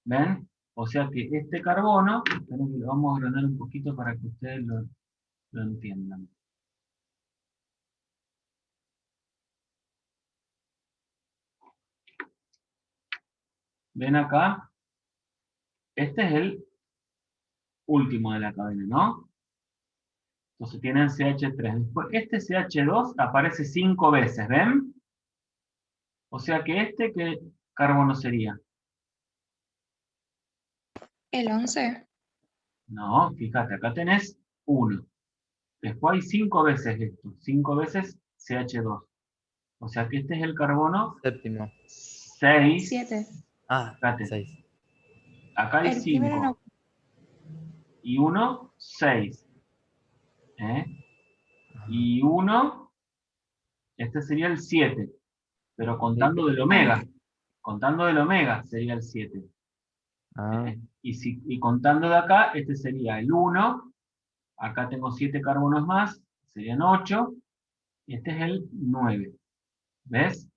¿Ven? O sea que este carbono, esperen que lo vamos a agrandar un poquito para que ustedes lo entiendan. ¿Ven acá? Este es el último de la cadena, ¿no? Entonces tienen CH3. Después este CH2 aparece 5 veces, ¿ven? O sea que ¿qué carbono sería? El 11. No, fíjate, acá tenés 1. Después hay 5 veces esto, 5 veces CH2. O sea que este es el carbono Séptimo. 6. 7. Fíjate. 6. Acá hay El primero 5. no. Y 1, 6. Y 1, este sería el 7. Pero contando del omega. Contando del omega sería el 7. Y contando de acá, este sería el 1. Acá tengo 7 carbonos más, serían 8. Este es el 9. ¿Ves?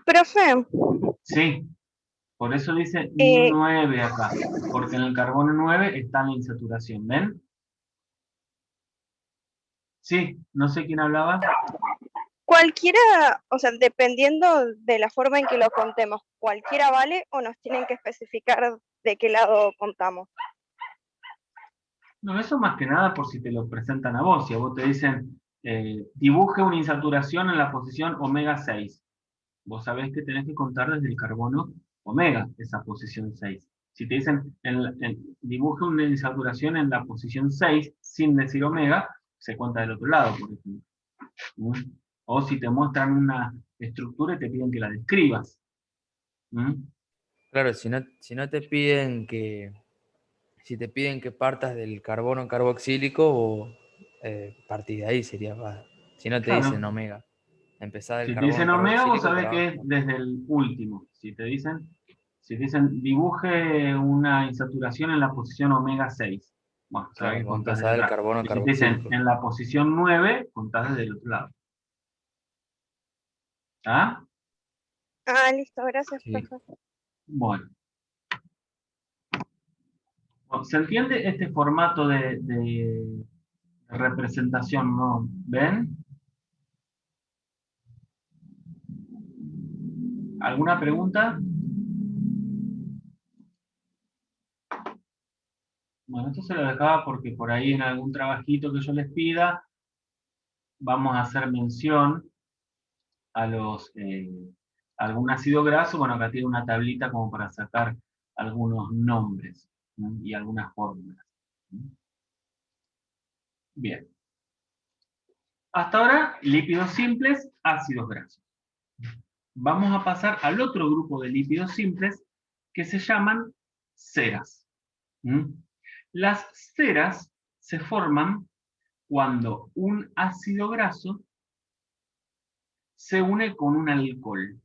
Profe. Sí. Por eso dice 9 acá. Porque en el carbono 9 está la insaturación. ¿Ven? Sí, no sé quién hablaba. Cualquiera, o sea, dependiendo de la forma en que lo contemos, ¿cualquiera vale o nos tienen que especificar de qué lado contamos? No, eso más que nada por si te lo presentan a vos. Si a vos te dicen, dibuje una insaturación en la posición omega 6. Vos sabés que tenés que contar desde el carbono omega, esa posición 6. Si te dicen, dibuje una insaturación en la posición 6, sin decir omega, se cuenta del otro lado, por ejemplo. O si te muestran una estructura y te piden que la describas. Claro, si no te piden si te piden que partas del carbono carboxílico, partís de ahí sería. Si no te Claro. dicen omega, empezás del Si te carbono dicen omega, vos carboxílico sabés para que es abajo. desde el último. Si te dicen dibuje una insaturación en la posición omega 6. Bueno, sabés Claro, que vos contás empezás desde del atrás. carbono Y si te dicen carboxílico. en la posición 9, contás desde el otro lado. ¿Ah? Ah, listo, gracias, Sí. profe. Bueno. ¿Se entiende este formato de representación, no? ¿Ven? ¿Alguna pregunta? Bueno, esto se lo dejaba porque por ahí en algún trabajito que yo les pida, vamos a hacer mención a algún ácido graso. Bueno, acá tiene una tablita como para sacar algunos nombres, ¿no? Y algunas fórmulas. Bien. Hasta ahora, lípidos simples, ácidos grasos. Vamos a pasar al otro grupo de lípidos simples que se llaman ceras. Las ceras se forman cuando un ácido graso se une con un alcohol.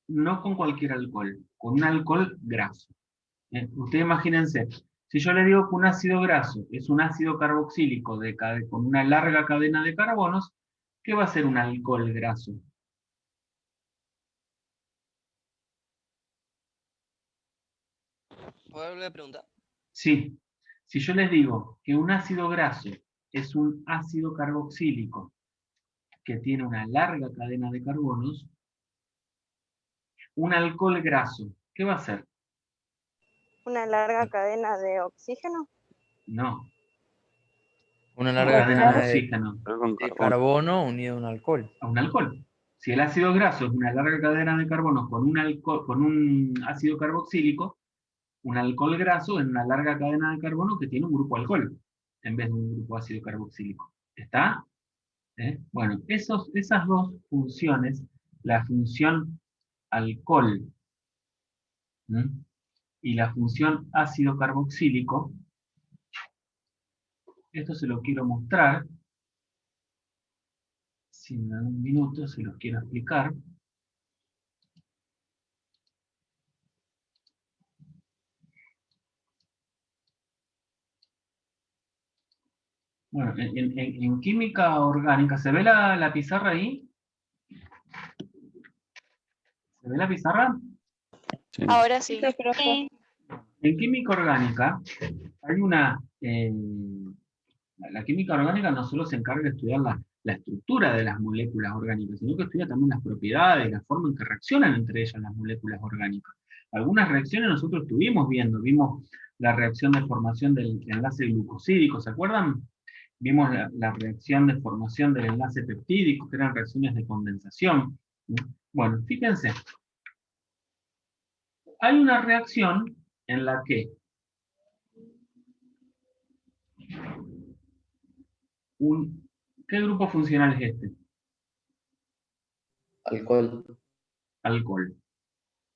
No con cualquier alcohol, con un alcohol graso. Ustedes imagínense, si yo le digo que un ácido graso es un ácido carboxílico con una larga cadena de carbonos, ¿qué va a ser un alcohol graso? ¿Puedo volver a preguntar? Sí, si yo les digo que un ácido graso es un ácido carboxílico que tiene una larga cadena de carbonos, un alcohol graso, ¿qué va a ser? ¿Una larga cadena de oxígeno? No. Una Una larga cadena cadena de oxígeno. de carbono unido a un alcohol. A un alcohol. Si el ácido graso es una larga cadena de carbonos con un ácido carboxílico, un alcohol graso es una larga cadena de carbono que tiene un grupo alcohol en vez de un grupo ácido carboxílico. ¿Está? Bueno, esas dos funciones, la función alcohol y la función ácido carboxílico, esto se lo quiero mostrar. Si me dan un minuto, se los quiero explicar. Bueno, en química orgánica, ¿se ve la pizarra ahí? ¿Se ve la pizarra? Sí. Ahora sí. Sí. En química orgánica hay la química orgánica no solo se encarga de estudiar la estructura de las moléculas orgánicas, sino que estudia también las propiedades, la forma en que reaccionan entre ellas las moléculas orgánicas. Algunas reacciones nosotros estuvimos viendo, vimos la reacción de formación del enlace glucosídico, ¿se acuerdan? Vimos la reacción de formación del enlace peptídico, que eran reacciones de condensación. Bueno, fíjense. Hay una reacción en la que ¿qué grupo funcional es este? Alcohol. Alcohol.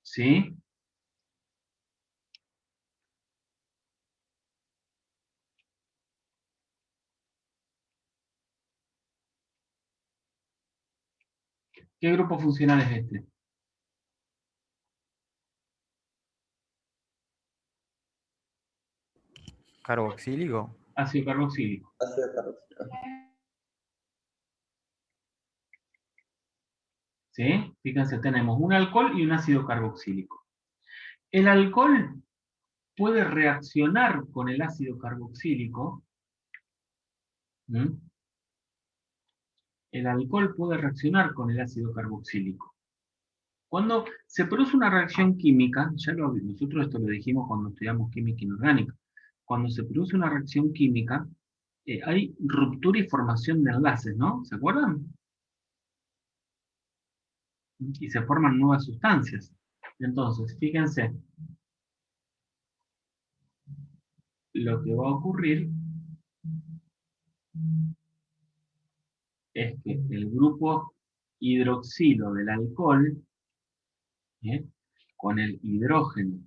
¿Sí? ¿Qué grupo funcional es este? Carboxílico. Ácido carboxílico. Ácido carboxílico. ¿Sí? Fíjense, tenemos un alcohol y un ácido carboxílico. El alcohol puede reaccionar con el ácido carboxílico ¿Mm? El alcohol puede reaccionar con el ácido carboxílico. Cuando se produce una reacción química, nosotros esto lo dijimos cuando estudiamos química inorgánica, cuando se produce una reacción química, hay ruptura y formación de enlaces, ¿no? ¿Se acuerdan? Y se forman nuevas sustancias. Entonces, fíjense, lo que va a ocurrir es que el grupo hidroxilo del alcohol, con el hidrógeno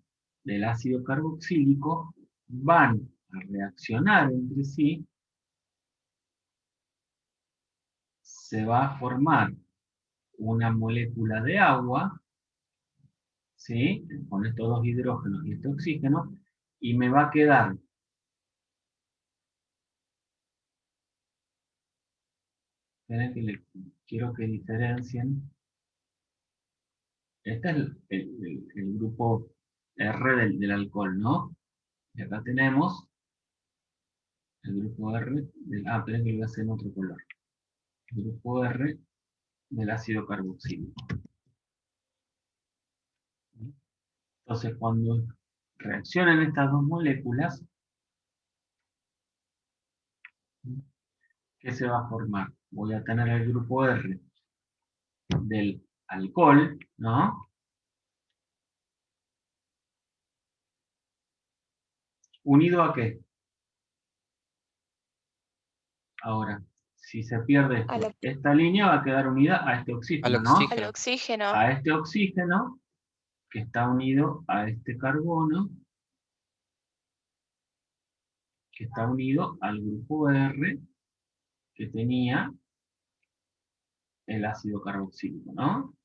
del ácido carboxílico, van a reaccionar entre sí, se va a formar una molécula de agua, ¿sí? Con estos dos hidrógenos y este oxígeno, y me va a quedar quiero que diferencien. Este es el grupo R del alcohol, ¿no? Y acá tenemos el grupo R esperen que lo voy a hacer en otro color. El grupo R del ácido carboxílico. Entonces, cuando reaccionan estas dos moléculas, ¿qué se va a formar? Voy a tener el grupo R del alcohol, ¿no? ¿Unido a qué? Ahora, si se pierde esta línea, va a quedar unida a este oxígeno, ¿no? Al oxígeno. A este oxígeno, que está unido a este carbono, que está unido al grupo R, que tenía el ácido carboxílico, ¿no?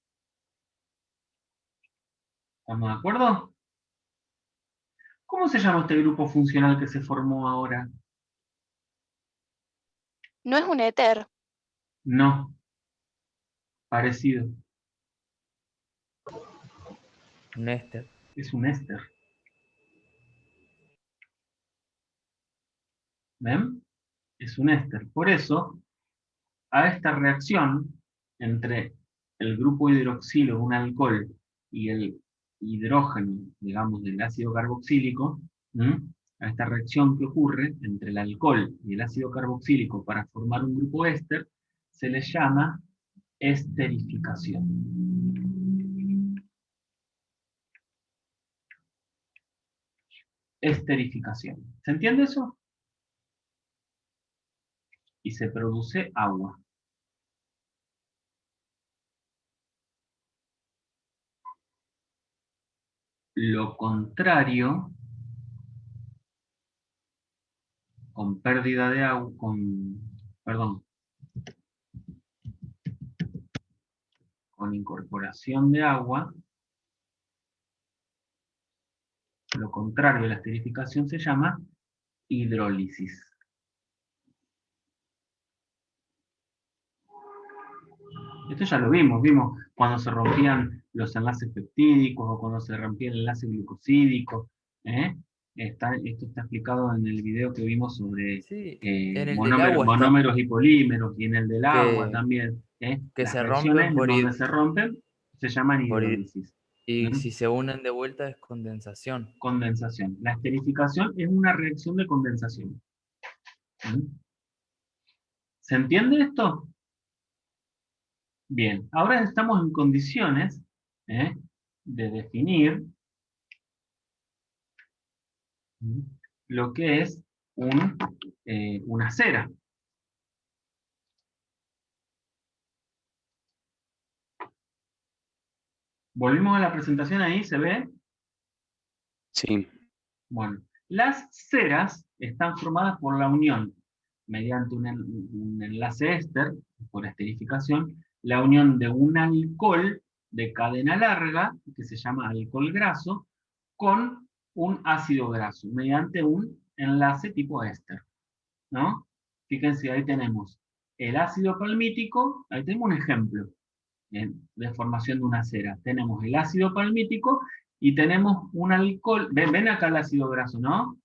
¿Estamos de acuerdo? ¿Cómo se llama este grupo funcional que se formó ahora? ¿No es un éter? No. Parecido. Un éster. Es un éster. ¿Ven? Es un éster. Por eso, a esta reacción entre el grupo hidroxilo de un alcohol y el hidrógeno, digamos, del ácido carboxílico, a esta reacción que ocurre entre el alcohol y el ácido carboxílico para formar un grupo éster, se le llama esterificación. Esterificación. ¿Se entiende eso? Y se produce agua. Lo contrario, con pérdida de agua, con incorporación de agua, lo contrario de la esterificación se llama hidrólisis. Esto ya lo vimos cuando se rompían los enlaces peptídicos o cuando se rompía el enlace glucosídico. Esto está explicado en el video que vimos sobre en el del agua está. monómeros y polímeros, y en el del agua también. Que Las se reacciones rompen donde se rompen se llaman hidrólisis. Y si se unen de vuelta es condensación. Condensación. La esterificación es una reacción de condensación. ¿Se entiende esto? Bien, ahora estamos en condiciones de definir lo que es una cera. ¿Volvimos a la presentación ahí? ¿Se ve? Sí. Bueno, las ceras están formadas por la unión, mediante un enlace éster, por esterificación, la unión de un alcohol de cadena larga, que se llama alcohol graso, con un ácido graso, mediante un enlace tipo éster, ¿no? Fíjense, ahí tenemos el ácido palmítico, ahí tenemos un ejemplo de formación de una cera. Tenemos el ácido palmítico y tenemos un alcohol, ven acá el ácido graso, ¿no?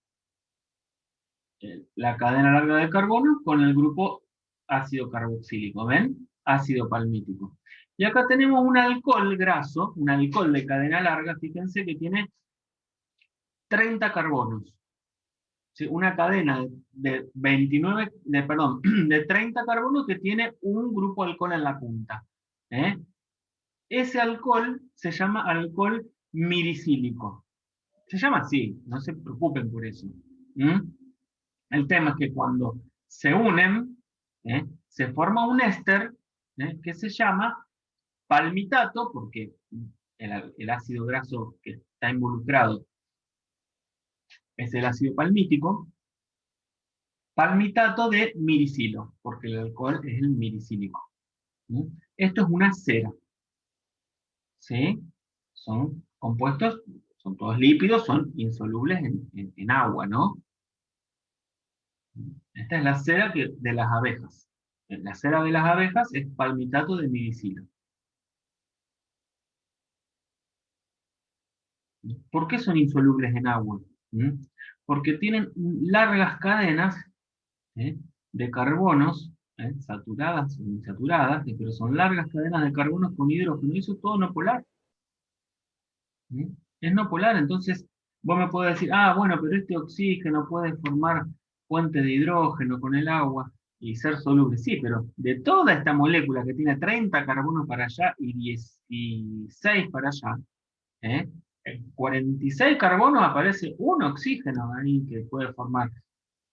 la cadena larga de carbono con el grupo ácido carboxílico, ¿ven? Ácido palmítico. Y acá tenemos un alcohol graso, un alcohol de cadena larga, fíjense que tiene 30 carbonos. ¿Sí? Una cadena de 29, perdón, de 30 carbonos que tiene un grupo alcohol en la punta. ¿Eh? Ese alcohol se llama alcohol miricílico. Se llama así, no se preocupen por eso. El tema es que cuando se unen, se forma un éster que se llama palmitato, porque el ácido graso que está involucrado es el ácido palmítico, palmitato de miricilo, porque el alcohol es el miricílico. Esto es una cera. ¿Sí? Son compuestos, son todos lípidos, son insolubles en agua, ¿no? Esta es la cera de las abejas. La cera de las abejas es palmitato de miricilo. ¿Por qué son insolubles en agua? Porque tienen largas cadenas de carbonos, saturadas o insaturadas, pero son largas cadenas de carbonos con hidrógeno, y eso es todo no polar. Es no polar, entonces vos me podés decir, ah, bueno, pero este oxígeno puede formar puente de hidrógeno con el agua y ser soluble. Sí, pero de toda esta molécula que tiene 30 carbonos para allá y 16 para allá, en 46 carbonos aparece un oxígeno ahí que puede formar.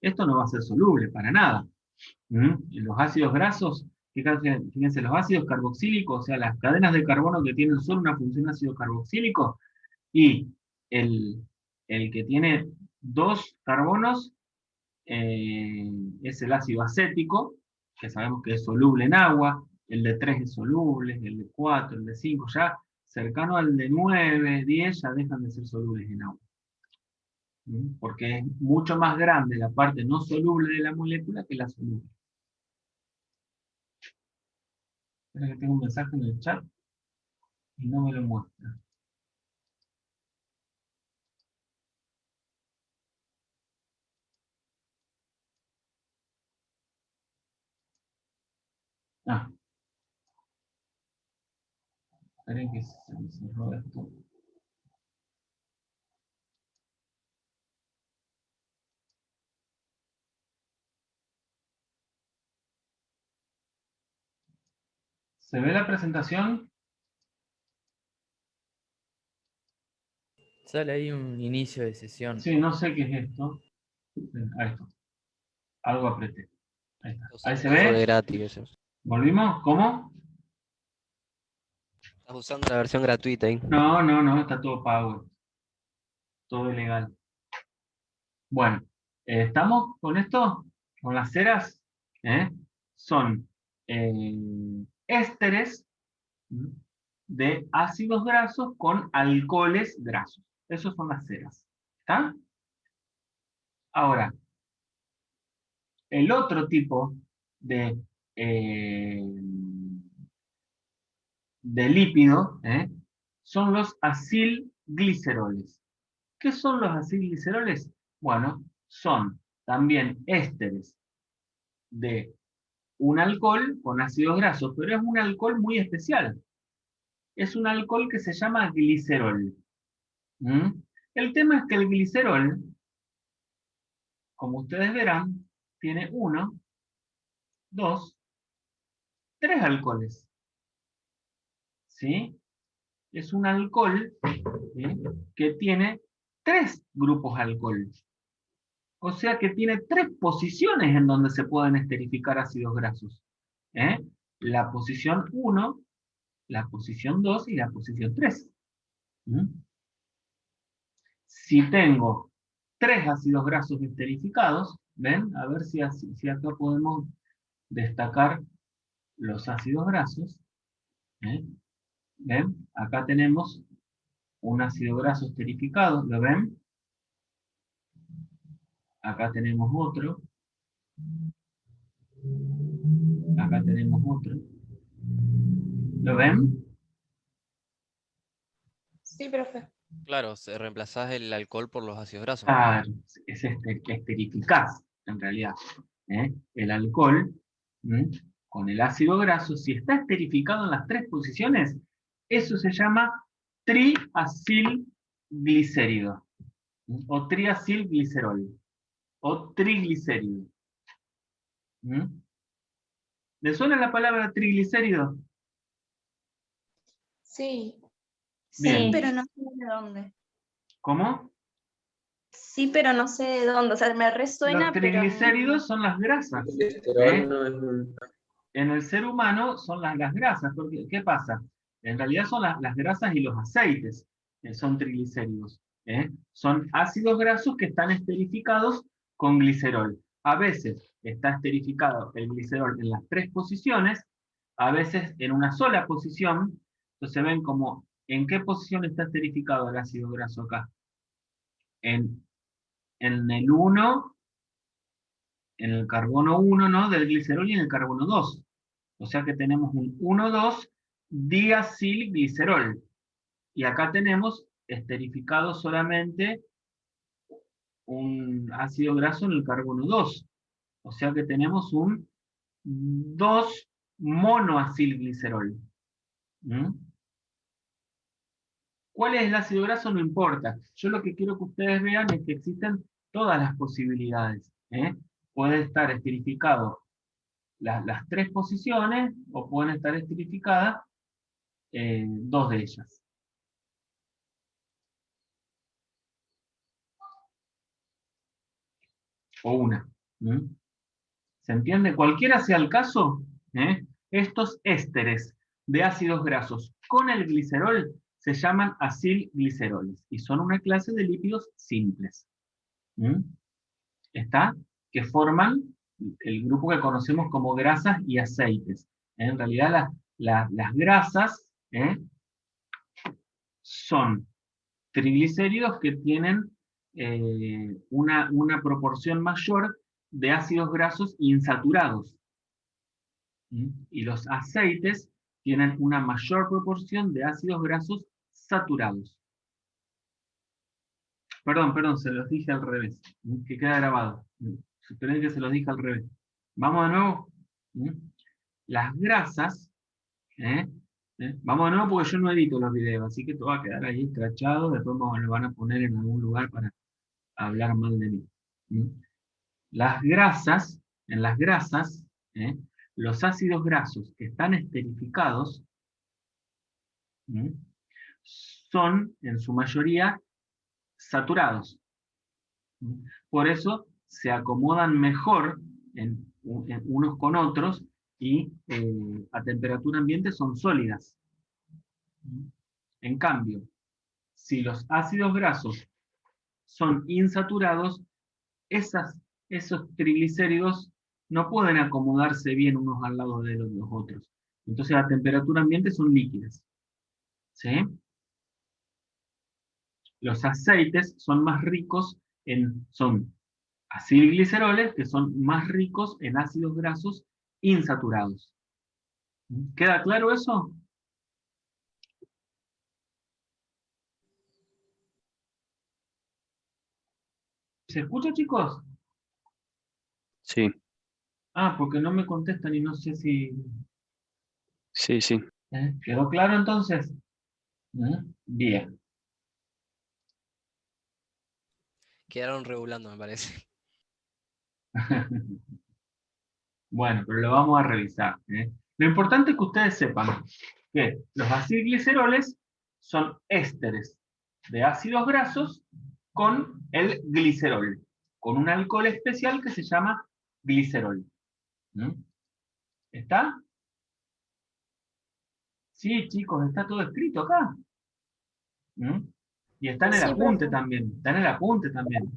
Esto no va a ser soluble para nada. Los ácidos grasos, fíjense, los ácidos carboxílicos, o sea, las cadenas de carbono que tienen solo una función ácido carboxílico, y el que tiene 2 carbonos es el ácido acético, que sabemos que es soluble en agua, el de 3 es soluble, el de 4, el de 5, ya cercano al de 9, 10, ya dejan de ser solubles en agua. Porque es mucho más grande la parte no soluble de la molécula que la soluble. Espera que tengo un mensaje en el chat y no me lo muestra. Ah. Esperen que se me cerró esto. ¿Se ve la presentación? Sale ahí un inicio de sesión. Sí, no sé qué es esto. Ahí está. Algo apreté. Ahí está. Ahí se Eso de ve. gratis, eso. ¿Volvimos? ¿Cómo? Estás usando la versión gratuita ahí. No, está todo pago. Todo ilegal. Bueno, ¿estamos con esto? Con las ceras. Son ésteres de ácidos grasos con alcoholes grasos. Esos son las ceras. ¿Está? Ahora, el otro tipo de lípido son los acilgliceroles. ¿Qué son los acilgliceroles? Bueno, son también ésteres de un alcohol con ácidos grasos, pero es un alcohol muy especial. Es un alcohol que se llama glicerol. El tema es que el glicerol, como ustedes verán, tiene 1, 2, 3 alcoholes. ¿Sí? Es un alcohol que tiene 3 grupos alcohol. O sea que tiene 3 posiciones en donde se pueden esterificar ácidos grasos. La posición 1, la posición 2 y la posición 3. Si tengo 3 ácidos grasos esterificados, ¿ven? A ver si acá podemos destacar los ácidos grasos. ¿Ven? Acá tenemos un ácido graso esterificado, ¿lo ven? Acá tenemos otro. Acá tenemos otro. ¿Lo ven? Sí, profe. Claro, reemplazás el alcohol por los ácidos grasos. Claro, es esterificás en realidad. El alcohol con el ácido graso, si está esterificado en las 3 posiciones, eso se llama triacilglicérido, o triacilglicerol, o triglicérido. ¿Le suena la palabra triglicérido? Sí. Bien. Sí, pero no sé de dónde. ¿Cómo? Sí, pero no sé de dónde. O sea, me resuena, Los pero triglicéridos son las grasas. Colesterol no es un... En el ser humano son las grasas, porque ¿qué pasa? En realidad son las grasas y los aceites, son triglicéridos. Son ácidos grasos que están esterificados con glicerol. A veces está esterificado el glicerol en las 3 posiciones, a veces en una sola posición. Entonces ven como, ¿en qué posición está esterificado el ácido graso acá? En el 1, en el carbono 1, ¿no? Del glicerol, y en el carbono 2. O sea que tenemos un 1,2 diacilglicerol. Y acá tenemos esterificado solamente un ácido graso en el carbono 2. O sea que tenemos un 2 monoacilglicerol. ¿Cuál es el ácido graso? No importa. Yo lo que quiero que ustedes vean es que existen todas las posibilidades. Puede estar esterificado las 3 posiciones, o pueden estar esterificadas 2 de ellas. O una. ¿Se entiende? Cualquiera sea el caso, estos ésteres de ácidos grasos con el glicerol se llaman acilgliceroles y son una clase de lípidos simples. ¿Está? Que forman el grupo que conocemos como grasas y aceites. En realidad las grasas son triglicéridos que tienen una proporción mayor de ácidos grasos insaturados. Y los aceites tienen una mayor proporción de ácidos grasos saturados. Perdón, se los dije al revés, que queda grabado. Superen que se los dije al revés. Vamos de nuevo. Las grasas, vamos de nuevo porque yo no edito los videos, así que todo va a quedar ahí escrachado, después me lo van a poner en algún lugar para hablar mal de mí. Las grasas, en las grasas, los ácidos grasos que están esterificados son, en su mayoría, saturados. Por eso se acomodan mejor en unos con otros y a temperatura ambiente son sólidas. En cambio, si los ácidos grasos son insaturados, esos triglicéridos no pueden acomodarse bien unos al lado de los otros. Entonces a temperatura ambiente son líquidas. ¿Sí? Los aceites son más ricos son acilgliceroles que son más ricos en ácidos grasos insaturados. ¿Queda claro eso? ¿Se escucha, chicos? Sí, Ah, porque no me contestan y no sé si... sí, sí. ¿Quedó claro entonces? Bien. Quedaron regulando, me parece. Bueno, pero lo vamos a revisar. Lo importante es que ustedes sepan que los acilgliceroles son ésteres de ácidos grasos con el glicerol, con un alcohol especial que se llama glicerol. ¿Está? Sí, chicos, está todo escrito acá. Y está en el Sí, apunte profe. también. Está en el apunte también.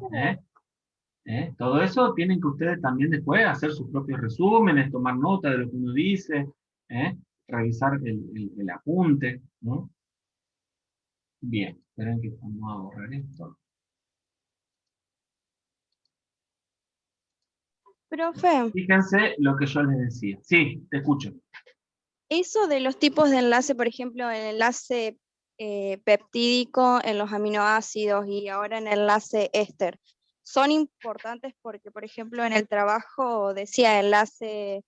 Todo eso tienen que ustedes también después hacer sus propios resúmenes, tomar nota de lo que uno dice, revisar el apunte. Bien, esperen que vamos a borrar esto. Profe, Fíjense lo que yo les decía. Sí, te escucho. eso de los tipos de enlace, por ejemplo, el enlace peptídico en los aminoácidos y ahora en el enlace éster, son importantes porque, por ejemplo, en el trabajo decía enlace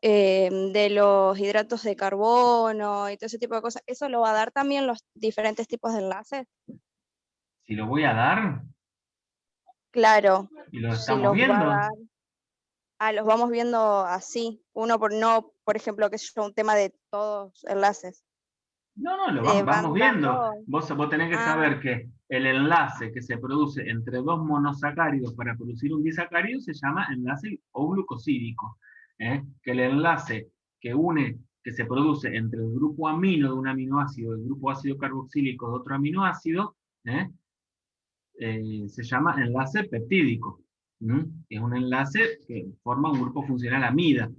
de los hidratos de carbono y todo ese tipo de cosas. ¿Eso lo va a dar también los diferentes tipos de enlaces? Si lo voy a dar, Claro, y lo si estamos los va a viendo, dar. Los vamos viendo así, uno por no, por ejemplo, que es un tema de todos enlaces. no, lo Van vamos viendo. dando. Vos tenés que saber que el enlace que se produce entre dos monosacáridos para producir un disacárido se llama enlace euglucosídico. Que el enlace que se produce entre el grupo amino de un aminoácido y el grupo ácido carboxílico de otro aminoácido, se llama enlace peptídico. Es un enlace que forma un grupo funcional amida.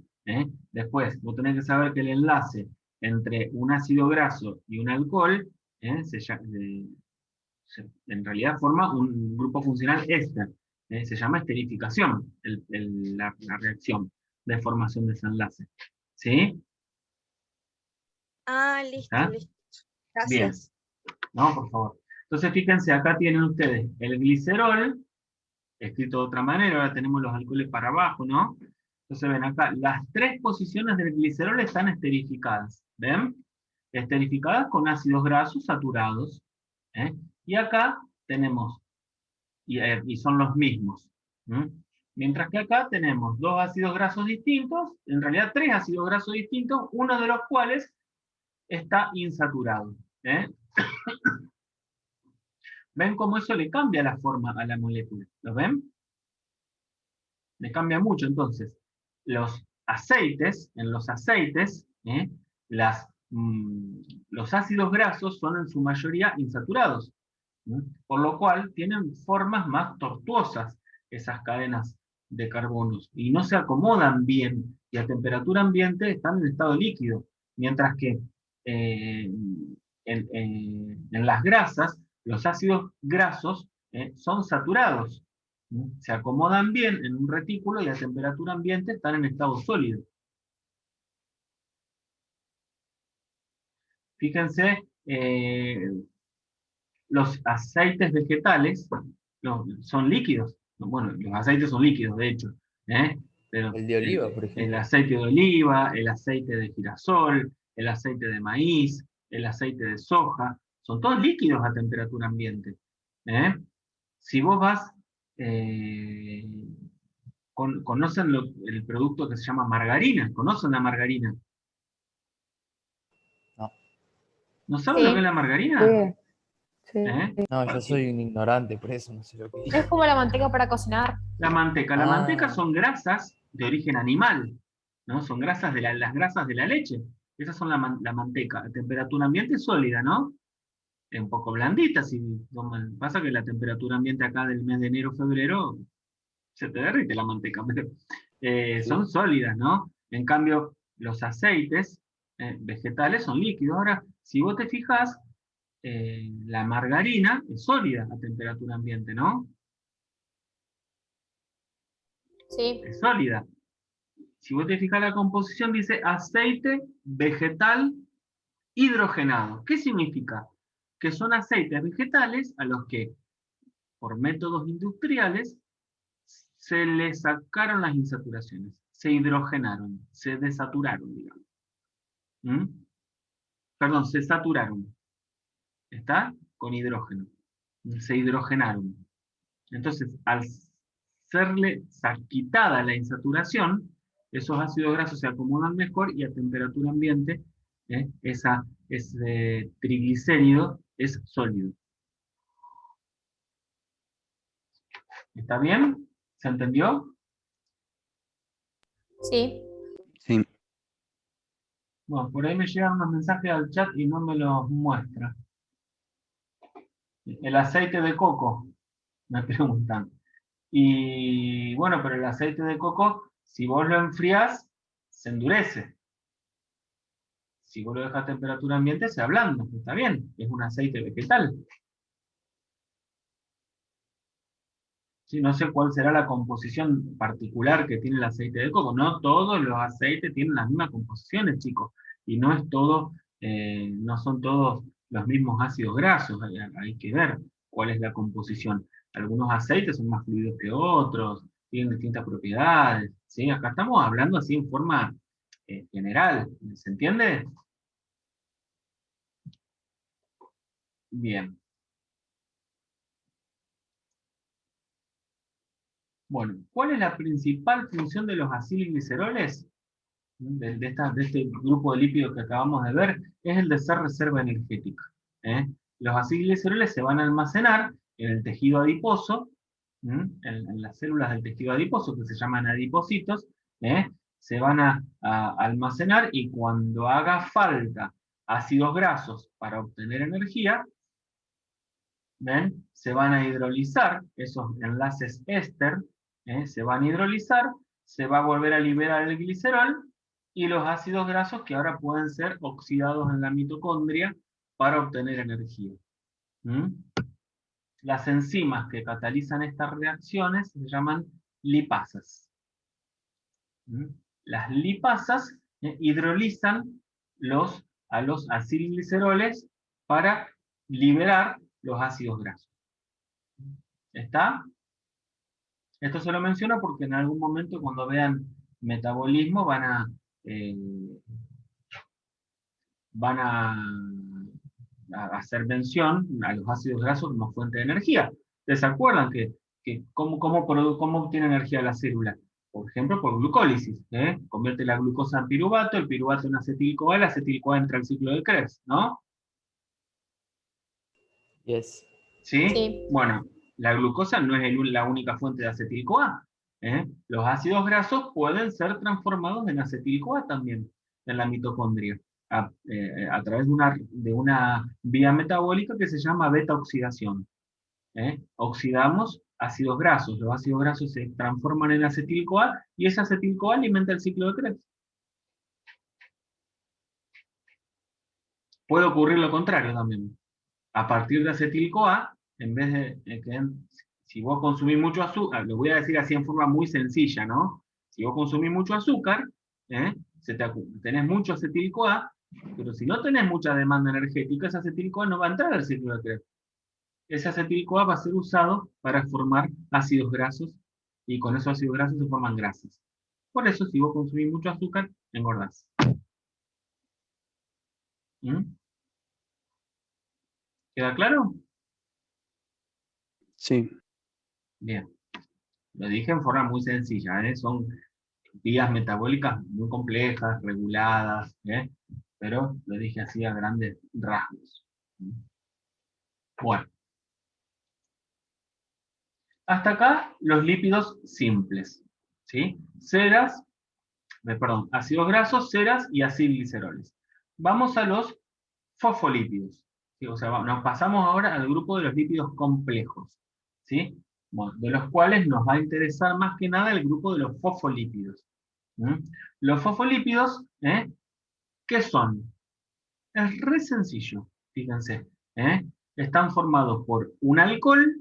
Después, vos tenés que saber que el enlace entre un ácido graso y un alcohol en realidad forma un grupo funcional éster. Se llama esterificación, la reacción de formación de ese enlace. ¿Sí? Listo, ¿Está? listo. Bien. Gracias. No, por favor. Entonces, fíjense, acá tienen ustedes el glicerol, escrito de otra manera, ahora tenemos los alcoholes para abajo, ¿no? Entonces ven acá, las 3 posiciones del glicerol están esterificadas, ¿ven? Esterificadas con ácidos grasos saturados, y acá tenemos, y son los mismos, mientras que acá tenemos 2 ácidos grasos distintos, en realidad 3 ácidos grasos distintos, uno de los cuales está insaturado. ¿Ven cómo eso le cambia la forma a la molécula? ¿Lo ven? Le cambia mucho. Entonces, los aceites, en los aceites, los ácidos grasos son en su mayoría insaturados, por lo cual tienen formas más tortuosas esas cadenas de carbonos, y no se acomodan bien, y a temperatura ambiente están en estado líquido, mientras que en las grasas, los ácidos grasos son saturados, se acomodan bien en un retículo y a temperatura ambiente están en estado sólido. Fíjense, los aceites vegetales son líquidos. Bueno, los aceites son líquidos, de hecho. Pero El de oliva, por ejemplo. El aceite de oliva, el aceite de girasol, el aceite de maíz, el aceite de soja, son todos líquidos a temperatura ambiente. Si vos vas, conocen el producto que se llama margarina, ¿conocen la margarina? No. ¿No saben lo que es la margarina? Sí. No, yo soy un ignorante, por eso no sé lo que es. Es como la manteca para cocinar. La manteca son grasas de origen animal, ¿no? Son grasas las grasas de la leche. Esas son la manteca, a temperatura ambiente sólida, ¿no? Es un poco blandita, pasa que la temperatura ambiente acá del mes de enero, febrero, se te derrite la manteca, pero son sólidas, ¿no? En cambio, los aceites vegetales son líquidos. Ahora, si vos te fijas, la margarina es sólida a temperatura ambiente, ¿no? Sí. Es sólida. Si vos te fijas la composición, dice aceite vegetal hidrogenado. ¿Qué significa? Que son aceites vegetales a los que, por métodos industriales, se les sacaron las insaturaciones, se hidrogenaron, se desaturaron, digamos. Perdón, se saturaron. ¿Está? Con hidrógeno. Se hidrogenaron. Entonces, al serle quitada la insaturación, esos ácidos grasos se acomodan mejor y a temperatura ambiente ese triglicérido es sólido. ¿Está bien? ¿Se entendió? Sí. Sí. Bueno, por ahí me llegan unos mensajes al chat y no me los muestra. El aceite de coco, me preguntan. Y bueno, pero el aceite de coco, si vos lo enfriás, se endurece. Si vos lo dejas a temperatura ambiente, se ablanda. Está bien, es un aceite vegetal. Sí, no sé cuál será la composición particular que tiene el aceite de coco. No todos los aceites tienen las mismas composiciones, chicos. Y no es todo, no son todos los mismos ácidos grasos. Hay que ver cuál es la composición. Algunos aceites son más fluidos que otros, tienen distintas propiedades, ¿sí? Acá estamos hablando así en forma general, ¿se entiende? Bien. Bueno, ¿cuál es la principal función de los acilgliceroles? De este grupo de lípidos que acabamos de ver, es el de ser reserva energética. Los acilgliceroles se van a almacenar en el tejido adiposo, en las células del tejido adiposo, que se llaman adipocitos, se van a almacenar, y cuando haga falta ácidos grasos para obtener energía, ¿ven? Se van a hidrolizar, esos enlaces éster, se van a hidrolizar, se va a volver a liberar el glicerol, y los ácidos grasos que ahora pueden ser oxidados en la mitocondria para obtener energía. Las enzimas que catalizan estas reacciones se llaman lipasas. Las lipasas hidrolizan a los acilgliceroles para liberar los ácidos grasos. ¿Está? Esto se lo menciono porque en algún momento, cuando vean metabolismo, van a hacer mención a los ácidos grasos como fuente de energía. ¿Ustedes se acuerdan que cómo obtiene energía la célula? Por ejemplo, por glucólisis. Convierte la glucosa en piruvato, el piruvato en acetil-CoA, el acetil-CoA entra al ciclo de Krebs, ¿no? Yes. ¿Sí? Sí. Bueno, la glucosa no es la única fuente de acetil-CoA. Los ácidos grasos pueden ser transformados en acetil-CoA también en la mitocondria, a través de una vía metabólica que se llama beta-oxidación. Oxidamos ácidos grasos, los ácidos grasos se transforman en acetil-CoA, y ese acetil-CoA alimenta el ciclo de Krebs. Puede ocurrir lo contrario también. A partir de acetil-CoA, en vez de si vos consumís mucho azúcar, lo voy a decir así en forma muy sencilla, ¿no? Si vos consumís mucho azúcar, tenés mucho acetil-CoA, pero si no tenés mucha demanda energética, ese acetil-CoA no va a entrar al ciclo de Krebs. Ese acetil-CoA va a ser usado para formar ácidos grasos, y con esos ácidos grasos se forman grasas. Por eso, si vos consumís mucho azúcar, engordás. ¿Queda claro? Sí. Bien. Lo dije en forma muy sencilla, son vías metabólicas muy complejas, reguladas, pero lo dije así a grandes rasgos. Bueno. Hasta acá los lípidos simples, ¿sí? Ácidos grasos, ceras y acilgliceroles. Vamos a los fosfolípidos, ¿sí? O sea, nos pasamos ahora al grupo de los lípidos complejos, ¿sí? Bueno, de los cuales nos va a interesar más que nada el grupo de los fosfolípidos. Los fosfolípidos, ¿qué son? Es re sencillo, fíjense. Están formados por un alcohol,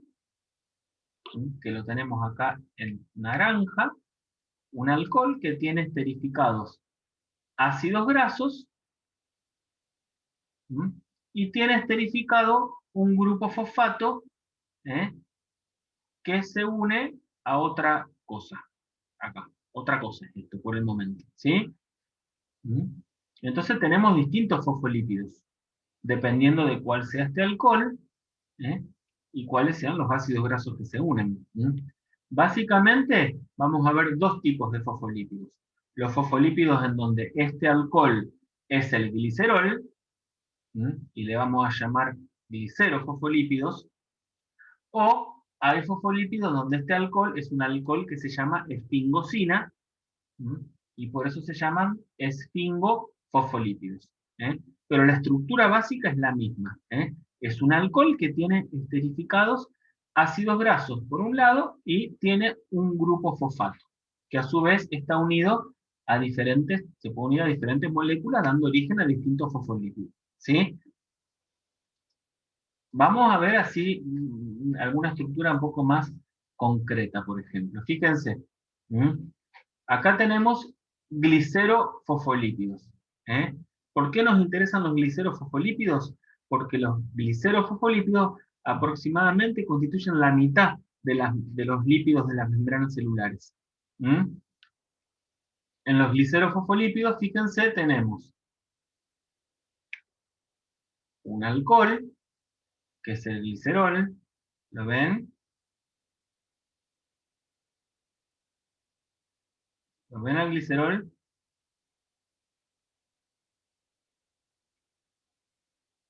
que lo tenemos acá en naranja, un alcohol que tiene esterificados ácidos grasos, y tiene esterificado un grupo fosfato, que se une a otra cosa. Acá, otra cosa, esto por el momento, ¿sí? Entonces tenemos distintos fosfolípidos, dependiendo de cuál sea este alcohol, y cuáles sean los ácidos grasos que se unen. Básicamente, vamos a ver dos tipos de fosfolípidos. Los fosfolípidos en donde este alcohol es el glicerol, y le vamos a llamar glicerofosfolípidos, o hay fosfolípidos donde este alcohol es un alcohol que se llama esfingosina, y por eso se llaman esfingofosfolípidos. Pero la estructura básica es la misma. Es un alcohol que tiene esterificados ácidos grasos por un lado, y tiene un grupo fosfato, que a su vez está unido a se puede unir a diferentes moléculas, dando origen a distintos fosfolípidos. ¿Sí? Vamos a ver así alguna estructura un poco más concreta, por ejemplo. Fíjense. Acá tenemos glicerofosfolípidos. ¿Por qué nos interesan los glicerofosfolípidos? Porque los glicerofosfolípidos aproximadamente constituyen la mitad de los lípidos de las membranas celulares. ¿Mm? En los glicerofosfolípidos, fíjense, tenemos un alcohol, que es el glicerol, ¿lo ven? ¿Lo ven al glicerol?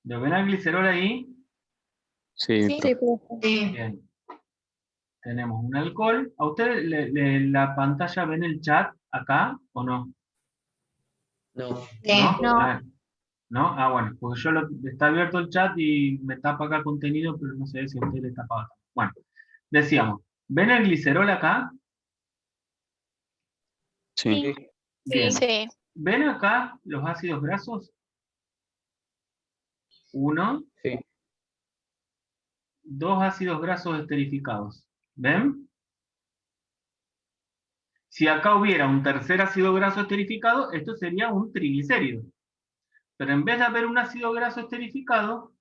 ¿Lo ven al glicerol ahí? Sí, Sí. profe. Bien. Tenemos un alcohol. ¿A ustedes en la pantalla ven el chat acá o no? No. ¿No? No. Ah, ¿no? Ah, bueno, porque está abierto el chat y me tapa acá contenido, pero no sé si a ustedes les tapa. Bueno, decíamos, ¿ven el glicerol acá? Sí. Bien. Sí. ¿Ven acá los ácidos grasos? 1, Sí. 2 ácidos grasos esterificados. ¿Ven? Si acá hubiera un tercer ácido graso esterificado, esto sería un triglicérido. Pero en vez de haber un ácido graso esterificado,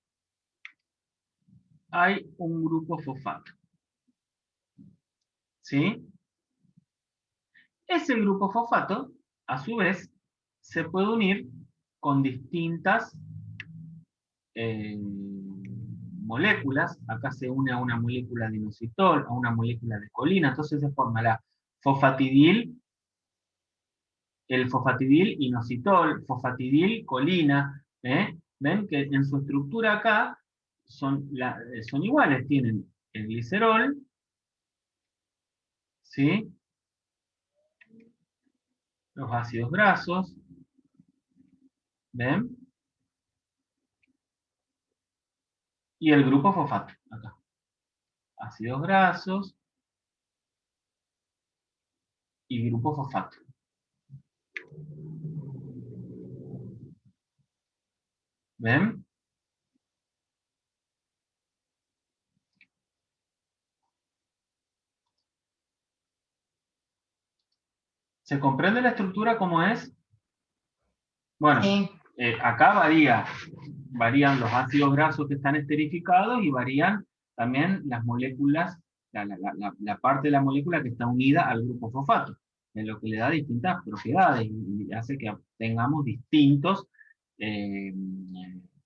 hay un grupo fosfato. ¿Sí? Ese grupo fosfato, a su vez, se puede unir con distintas moléculas. Acá se une a una molécula de inositol, a una molécula de colina, entonces se forma la fosfatidil, el fosfatidil inositol, fosfatidil colina. ¿Ven que en su estructura acá son iguales? Tienen el glicerol, ¿sí? Los ácidos grasos, ¿ven? Y el grupo fosfato, acá. Ácidos grasos y grupo fosfato. ¿Ven? ¿Se comprende la estructura como es? Bueno, acá varían los ácidos grasos que están esterificados y varían también las moléculas, la parte de la molécula que está unida al grupo fosfato, en lo que le da distintas propiedades y hace que tengamos distintos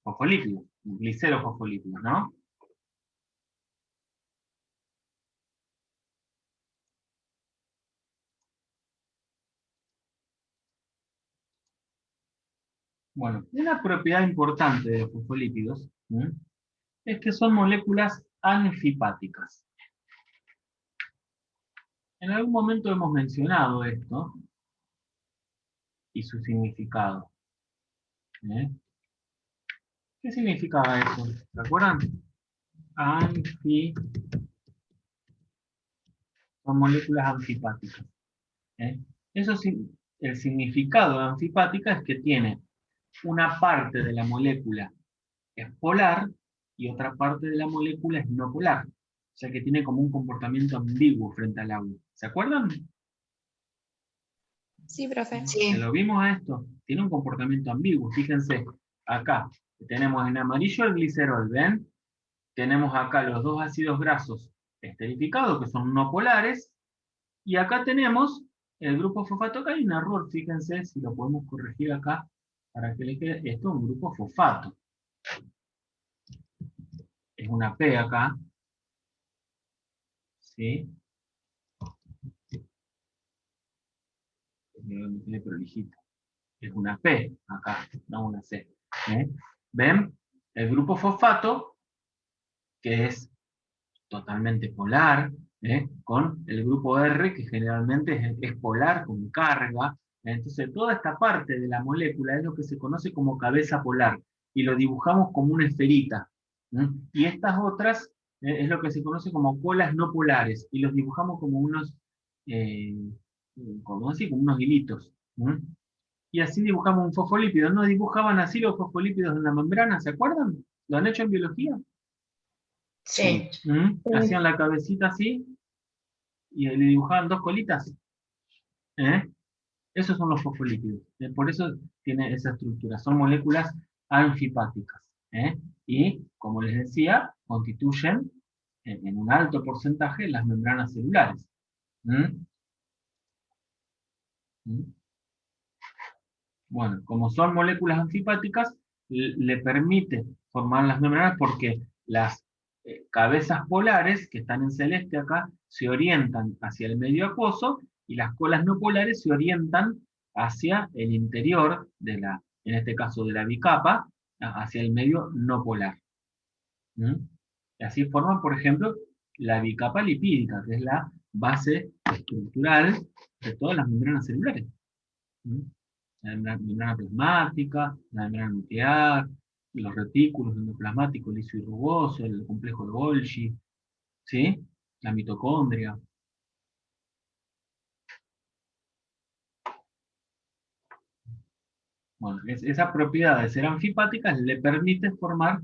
fosfolípidos, glicerofosfolípidos, ¿no? Bueno, una propiedad importante de los fosfolípidos es que son moléculas anfipáticas. En algún momento hemos mencionado esto y su significado. ¿Qué significaba eso? ¿Se acuerdan? Son moléculas anfipáticas. El significado de anfipática es que tiene una parte de la molécula es polar y otra parte de la molécula es no polar. O sea que tiene como un comportamiento ambiguo frente al agua. ¿Se acuerdan? Sí, profe. ¿Se lo vimos a esto? Tiene un comportamiento ambiguo. Fíjense, acá tenemos en amarillo el glicerol, ¿ven? Tenemos acá los dos ácidos grasos esterificados, que son no polares, y acá tenemos el grupo fosfato. Acá hay un error, fíjense, si lo podemos corregir acá, para que le quede esto un grupo fosfato. Es una P acá. ¿Sí? Me tiene prolijito. Es una P acá, no una C. ¿Ven? El grupo fosfato, que es totalmente polar, con el grupo R, que generalmente es polar, con carga. Entonces, toda esta parte de la molécula es lo que se conoce como cabeza polar, y lo dibujamos como una esferita. Y estas otras es lo que se conoce como colas no polares, y los dibujamos como unos, como unos hilitos. Y así dibujamos un fosfolípido. ¿No dibujaban así los fosfolípidos en la membrana? ¿Se acuerdan? ¿Lo han hecho en biología? Sí. Hacían la cabecita así y le dibujaban dos colitas. Esos son los fosfolípidos. Por eso tiene esa estructura. Son moléculas anfipáticas. Y, como les decía, constituyen en un alto porcentaje las membranas celulares. Bueno, como son moléculas anfipáticas, le permite formar las membranas porque las cabezas polares, que están en celeste acá, se orientan hacia el medio acuoso, y las colas no polares se orientan hacia el interior de la, en este caso de la bicapa, hacia el medio no polar. Y así forman, por ejemplo, la bicapa lipídica, que es la base estructural de todas las membranas celulares. La membrana plasmática, la membrana nuclear, los retículos endoplasmáticos liso y rugoso, el complejo de Golgi, ¿sí? La mitocondria. Bueno, esa propiedad de ser anfipáticas le permite formar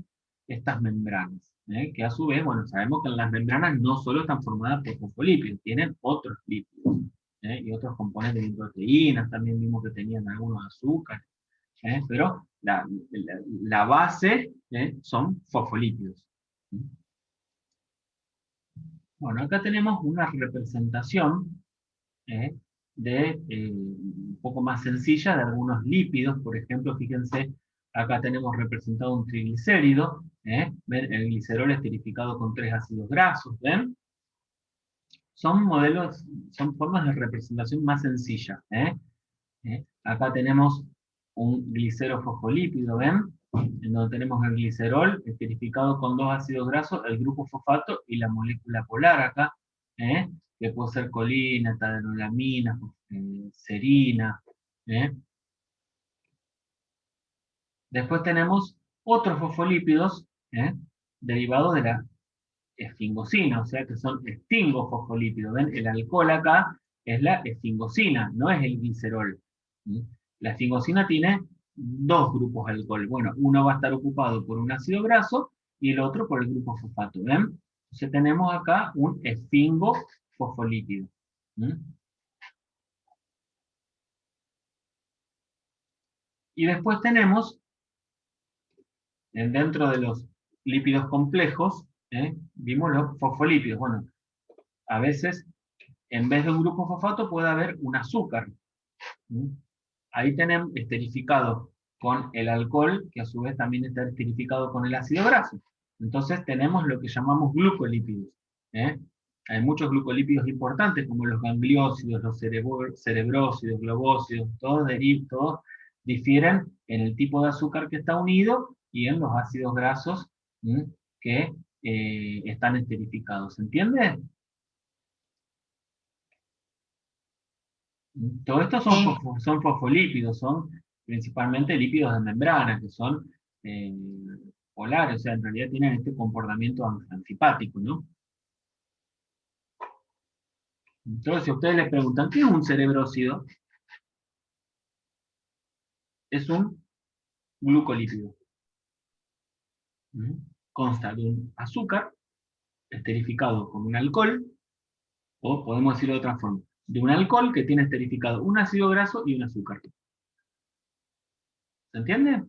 estas membranas, que a su vez, bueno, sabemos que las membranas no solo están formadas por fosfolípidos, tienen otros lípidos, y otros componentes de proteínas, también vimos que tenían algunos azúcares, pero la base son fosfolípidos. Bueno, acá tenemos una representación un poco más sencilla de algunos lípidos. Por ejemplo, fíjense, acá tenemos representado un triglicérido, ¿ven? El glicerol esterificado con 3 ácidos grasos, ¿ven? Son modelos, son formas de representación más sencillas. Acá tenemos un glicerofosfolípido, ¿ven? En donde tenemos el glicerol esterificado con 2 ácidos grasos, el grupo fosfato y la molécula polar acá, que puede ser colina, etanolamina, serina. Después tenemos otros fosfolípidos derivados de la esfingosina, o sea que son esfingofosfolípidos. ¿Ven? El alcohol acá es la esfingosina, no es el glicerol. La esfingosina tiene 2 grupos de alcohol. Bueno, uno va a estar ocupado por un ácido graso y el otro por el grupo fosfato. ¿Ven? Entonces tenemos acá un esfingofosfolípido. Y después tenemos, dentro de los lípidos complejos, vimos los fosfolípidos. Bueno, a veces, en vez de un grupo fosfato, puede haber un azúcar. Ahí tenemos esterificado con el alcohol, que a su vez también está esterificado con el ácido graso. Entonces tenemos lo que llamamos glucolípidos. Hay muchos glucolípidos importantes, como los gangliósidos, los cerebrósidos, globósidos, todos difieren en el tipo de azúcar que está unido y en los ácidos grasos que están esterificados. ¿Se entiende? Todo esto son fosfolípidos, son principalmente lípidos de membrana, que son polares, o sea, en realidad tienen este comportamiento anfipático, ¿no? Entonces, si a ustedes les preguntan, ¿qué es un cerebrósido? Es un glucolípido. Consta de un azúcar esterificado con un alcohol, o podemos decirlo de otra forma, de un alcohol que tiene esterificado un ácido graso y un azúcar. ¿Se entiende?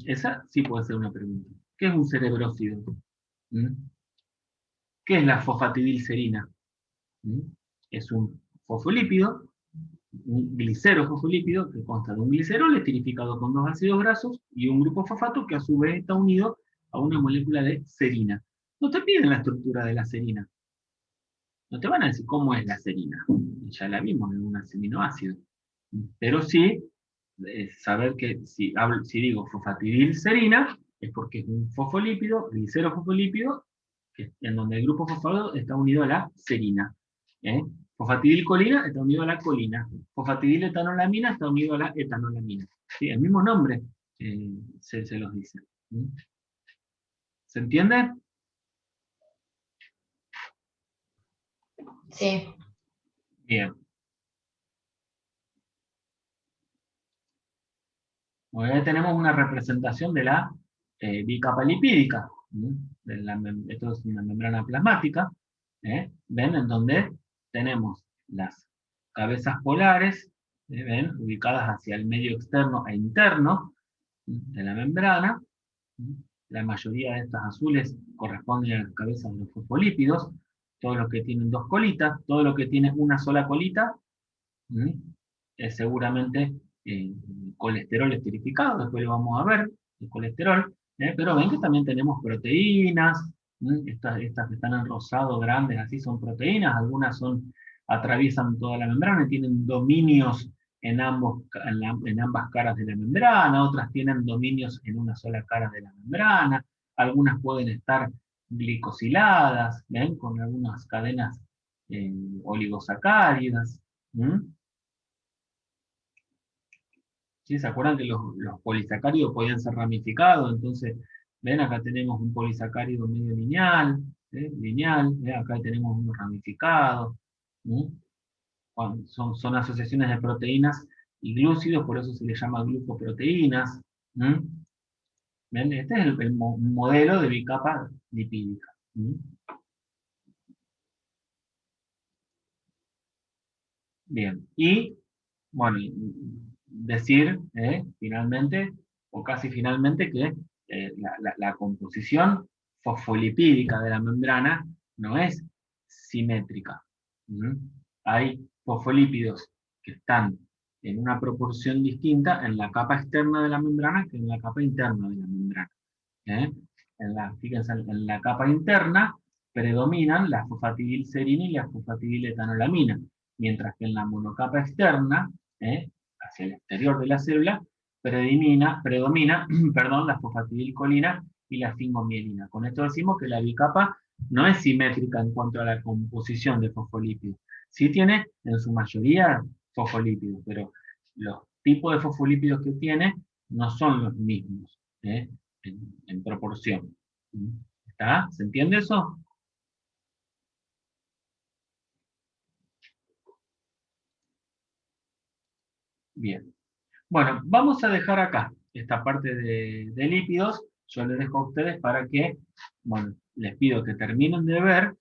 Esa sí puede ser una pregunta. ¿Qué es un cerebrósido? ¿Qué es la fosfatidilcerina? Es un fosfolípido, un glicerofosfolípido que consta de un glicerol esterificado con 2 ácidos grasos y un grupo fosfato que a su vez está unido a una molécula de serina. No te piden la estructura de la serina. No te van a decir cómo es la serina. Ya la vimos en un aminoácido. Pero sí, saber que si digo fosfatidilcerina, es porque es un fosfolípido, glicerofosfolípido, en donde el grupo fosfato está unido a la serina. Fosfatidilcolina está unido a la colina. Fosfatidiletonolamina está unido a la etanolamina. ¿Sí? El mismo nombre se los dice. ¿Se entiende? Sí. Bien. Bueno, ahí tenemos una representación de la bicapa lipídica. Esto es una membrana plasmática. ¿Ven? En donde tenemos las cabezas polares, ¿ven? Ubicadas hacia el medio externo e interno de la membrana, La mayoría de estas azules corresponden a las cabezas de los fosfolípidos. Todos los que tienen dos colitas, todo lo que tiene una sola colita, es seguramente colesterol esterificado, después lo vamos a ver, el colesterol, pero ven que también tenemos proteínas, estas que están en rosado grandes, así son proteínas, algunas atraviesan toda la membrana y tienen dominios en ambas caras de la membrana, otras tienen dominios en una sola cara de la membrana, algunas pueden estar glicosiladas, ¿ven? Con algunas cadenas oligosacáridas. ¿Sí? ¿Se acuerdan que los polisacáridos podían ser ramificados? Entonces, ven, acá tenemos un polisacárido medio lineal, acá tenemos uno ramificado. Son asociaciones de proteínas y glúcidos, por eso se les llama glucoproteínas. ¿Ven? Este es el modelo de bicapa lipídica. Bien, y bueno, decir finalmente, o casi finalmente, que la composición fosfolipídica de la membrana no es simétrica. Hay fosfolípidos que están en una proporción distinta en la capa externa de la membrana que en la capa interna de la membrana. Fíjense, en la capa interna predominan la fosfatidilserina y la fosfatidiletanolamina, mientras que en la monocapa externa, hacia el exterior de la célula, predomina la fosfatidilcolina y la sfingomielina. Con esto decimos que la bicapa no es simétrica en cuanto a la composición de fosfolípidos. Sí tiene, en su mayoría, fosfolípidos, pero los tipos de fosfolípidos que tiene no son los mismos, en proporción. ¿Está? ¿Se entiende eso? Bien. Bueno, vamos a dejar acá esta parte de lípidos. Yo les dejo a ustedes para que, bueno, les pido que terminen de ver.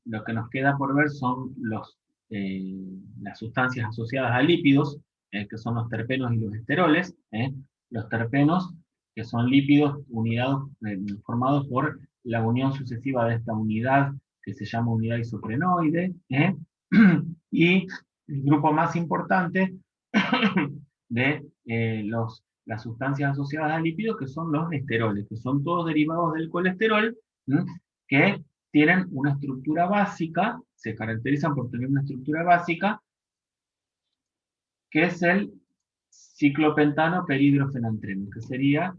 Lo que nos queda por ver son las sustancias asociadas a lípidos, que son los terpenos y los esteroles. Los terpenos, que son lípidos formados por la unión sucesiva de esta unidad, que se llama unidad isoprenoide. Y el grupo más importante de las sustancias asociadas a lípidos, que son los esteroles, que son todos derivados del colesterol, que tienen una estructura básica, se caracterizan por tener una estructura básica, que es el ciclopentano perhidrofenantreno, que sería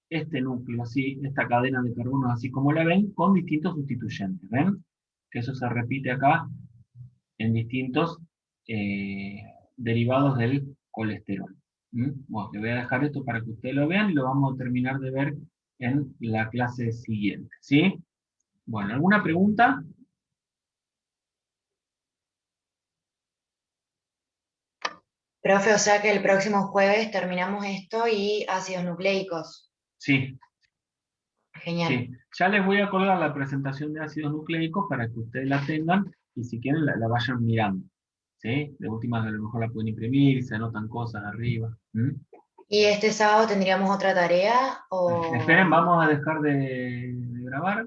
este núcleo, así, esta cadena de carbonos, así como la ven, con distintos sustituyentes. ¿Ven? Que eso se repite acá en distintos derivados del colesterol. Bueno, le voy a dejar esto para que ustedes lo vean y lo vamos a terminar de ver en la clase siguiente. ¿Sí? Bueno, ¿alguna pregunta? Profe, o sea que el próximo jueves terminamos esto y ácidos nucleicos. Sí. Genial. Sí. Ya les voy a colgar la presentación de ácidos nucleicos para que ustedes la tengan y si quieren la vayan mirando. ¿Sí? De última a lo mejor la pueden imprimir y se anotan cosas arriba. ¿Y este sábado tendríamos otra tarea? O... Esperen, vamos a dejar de grabar.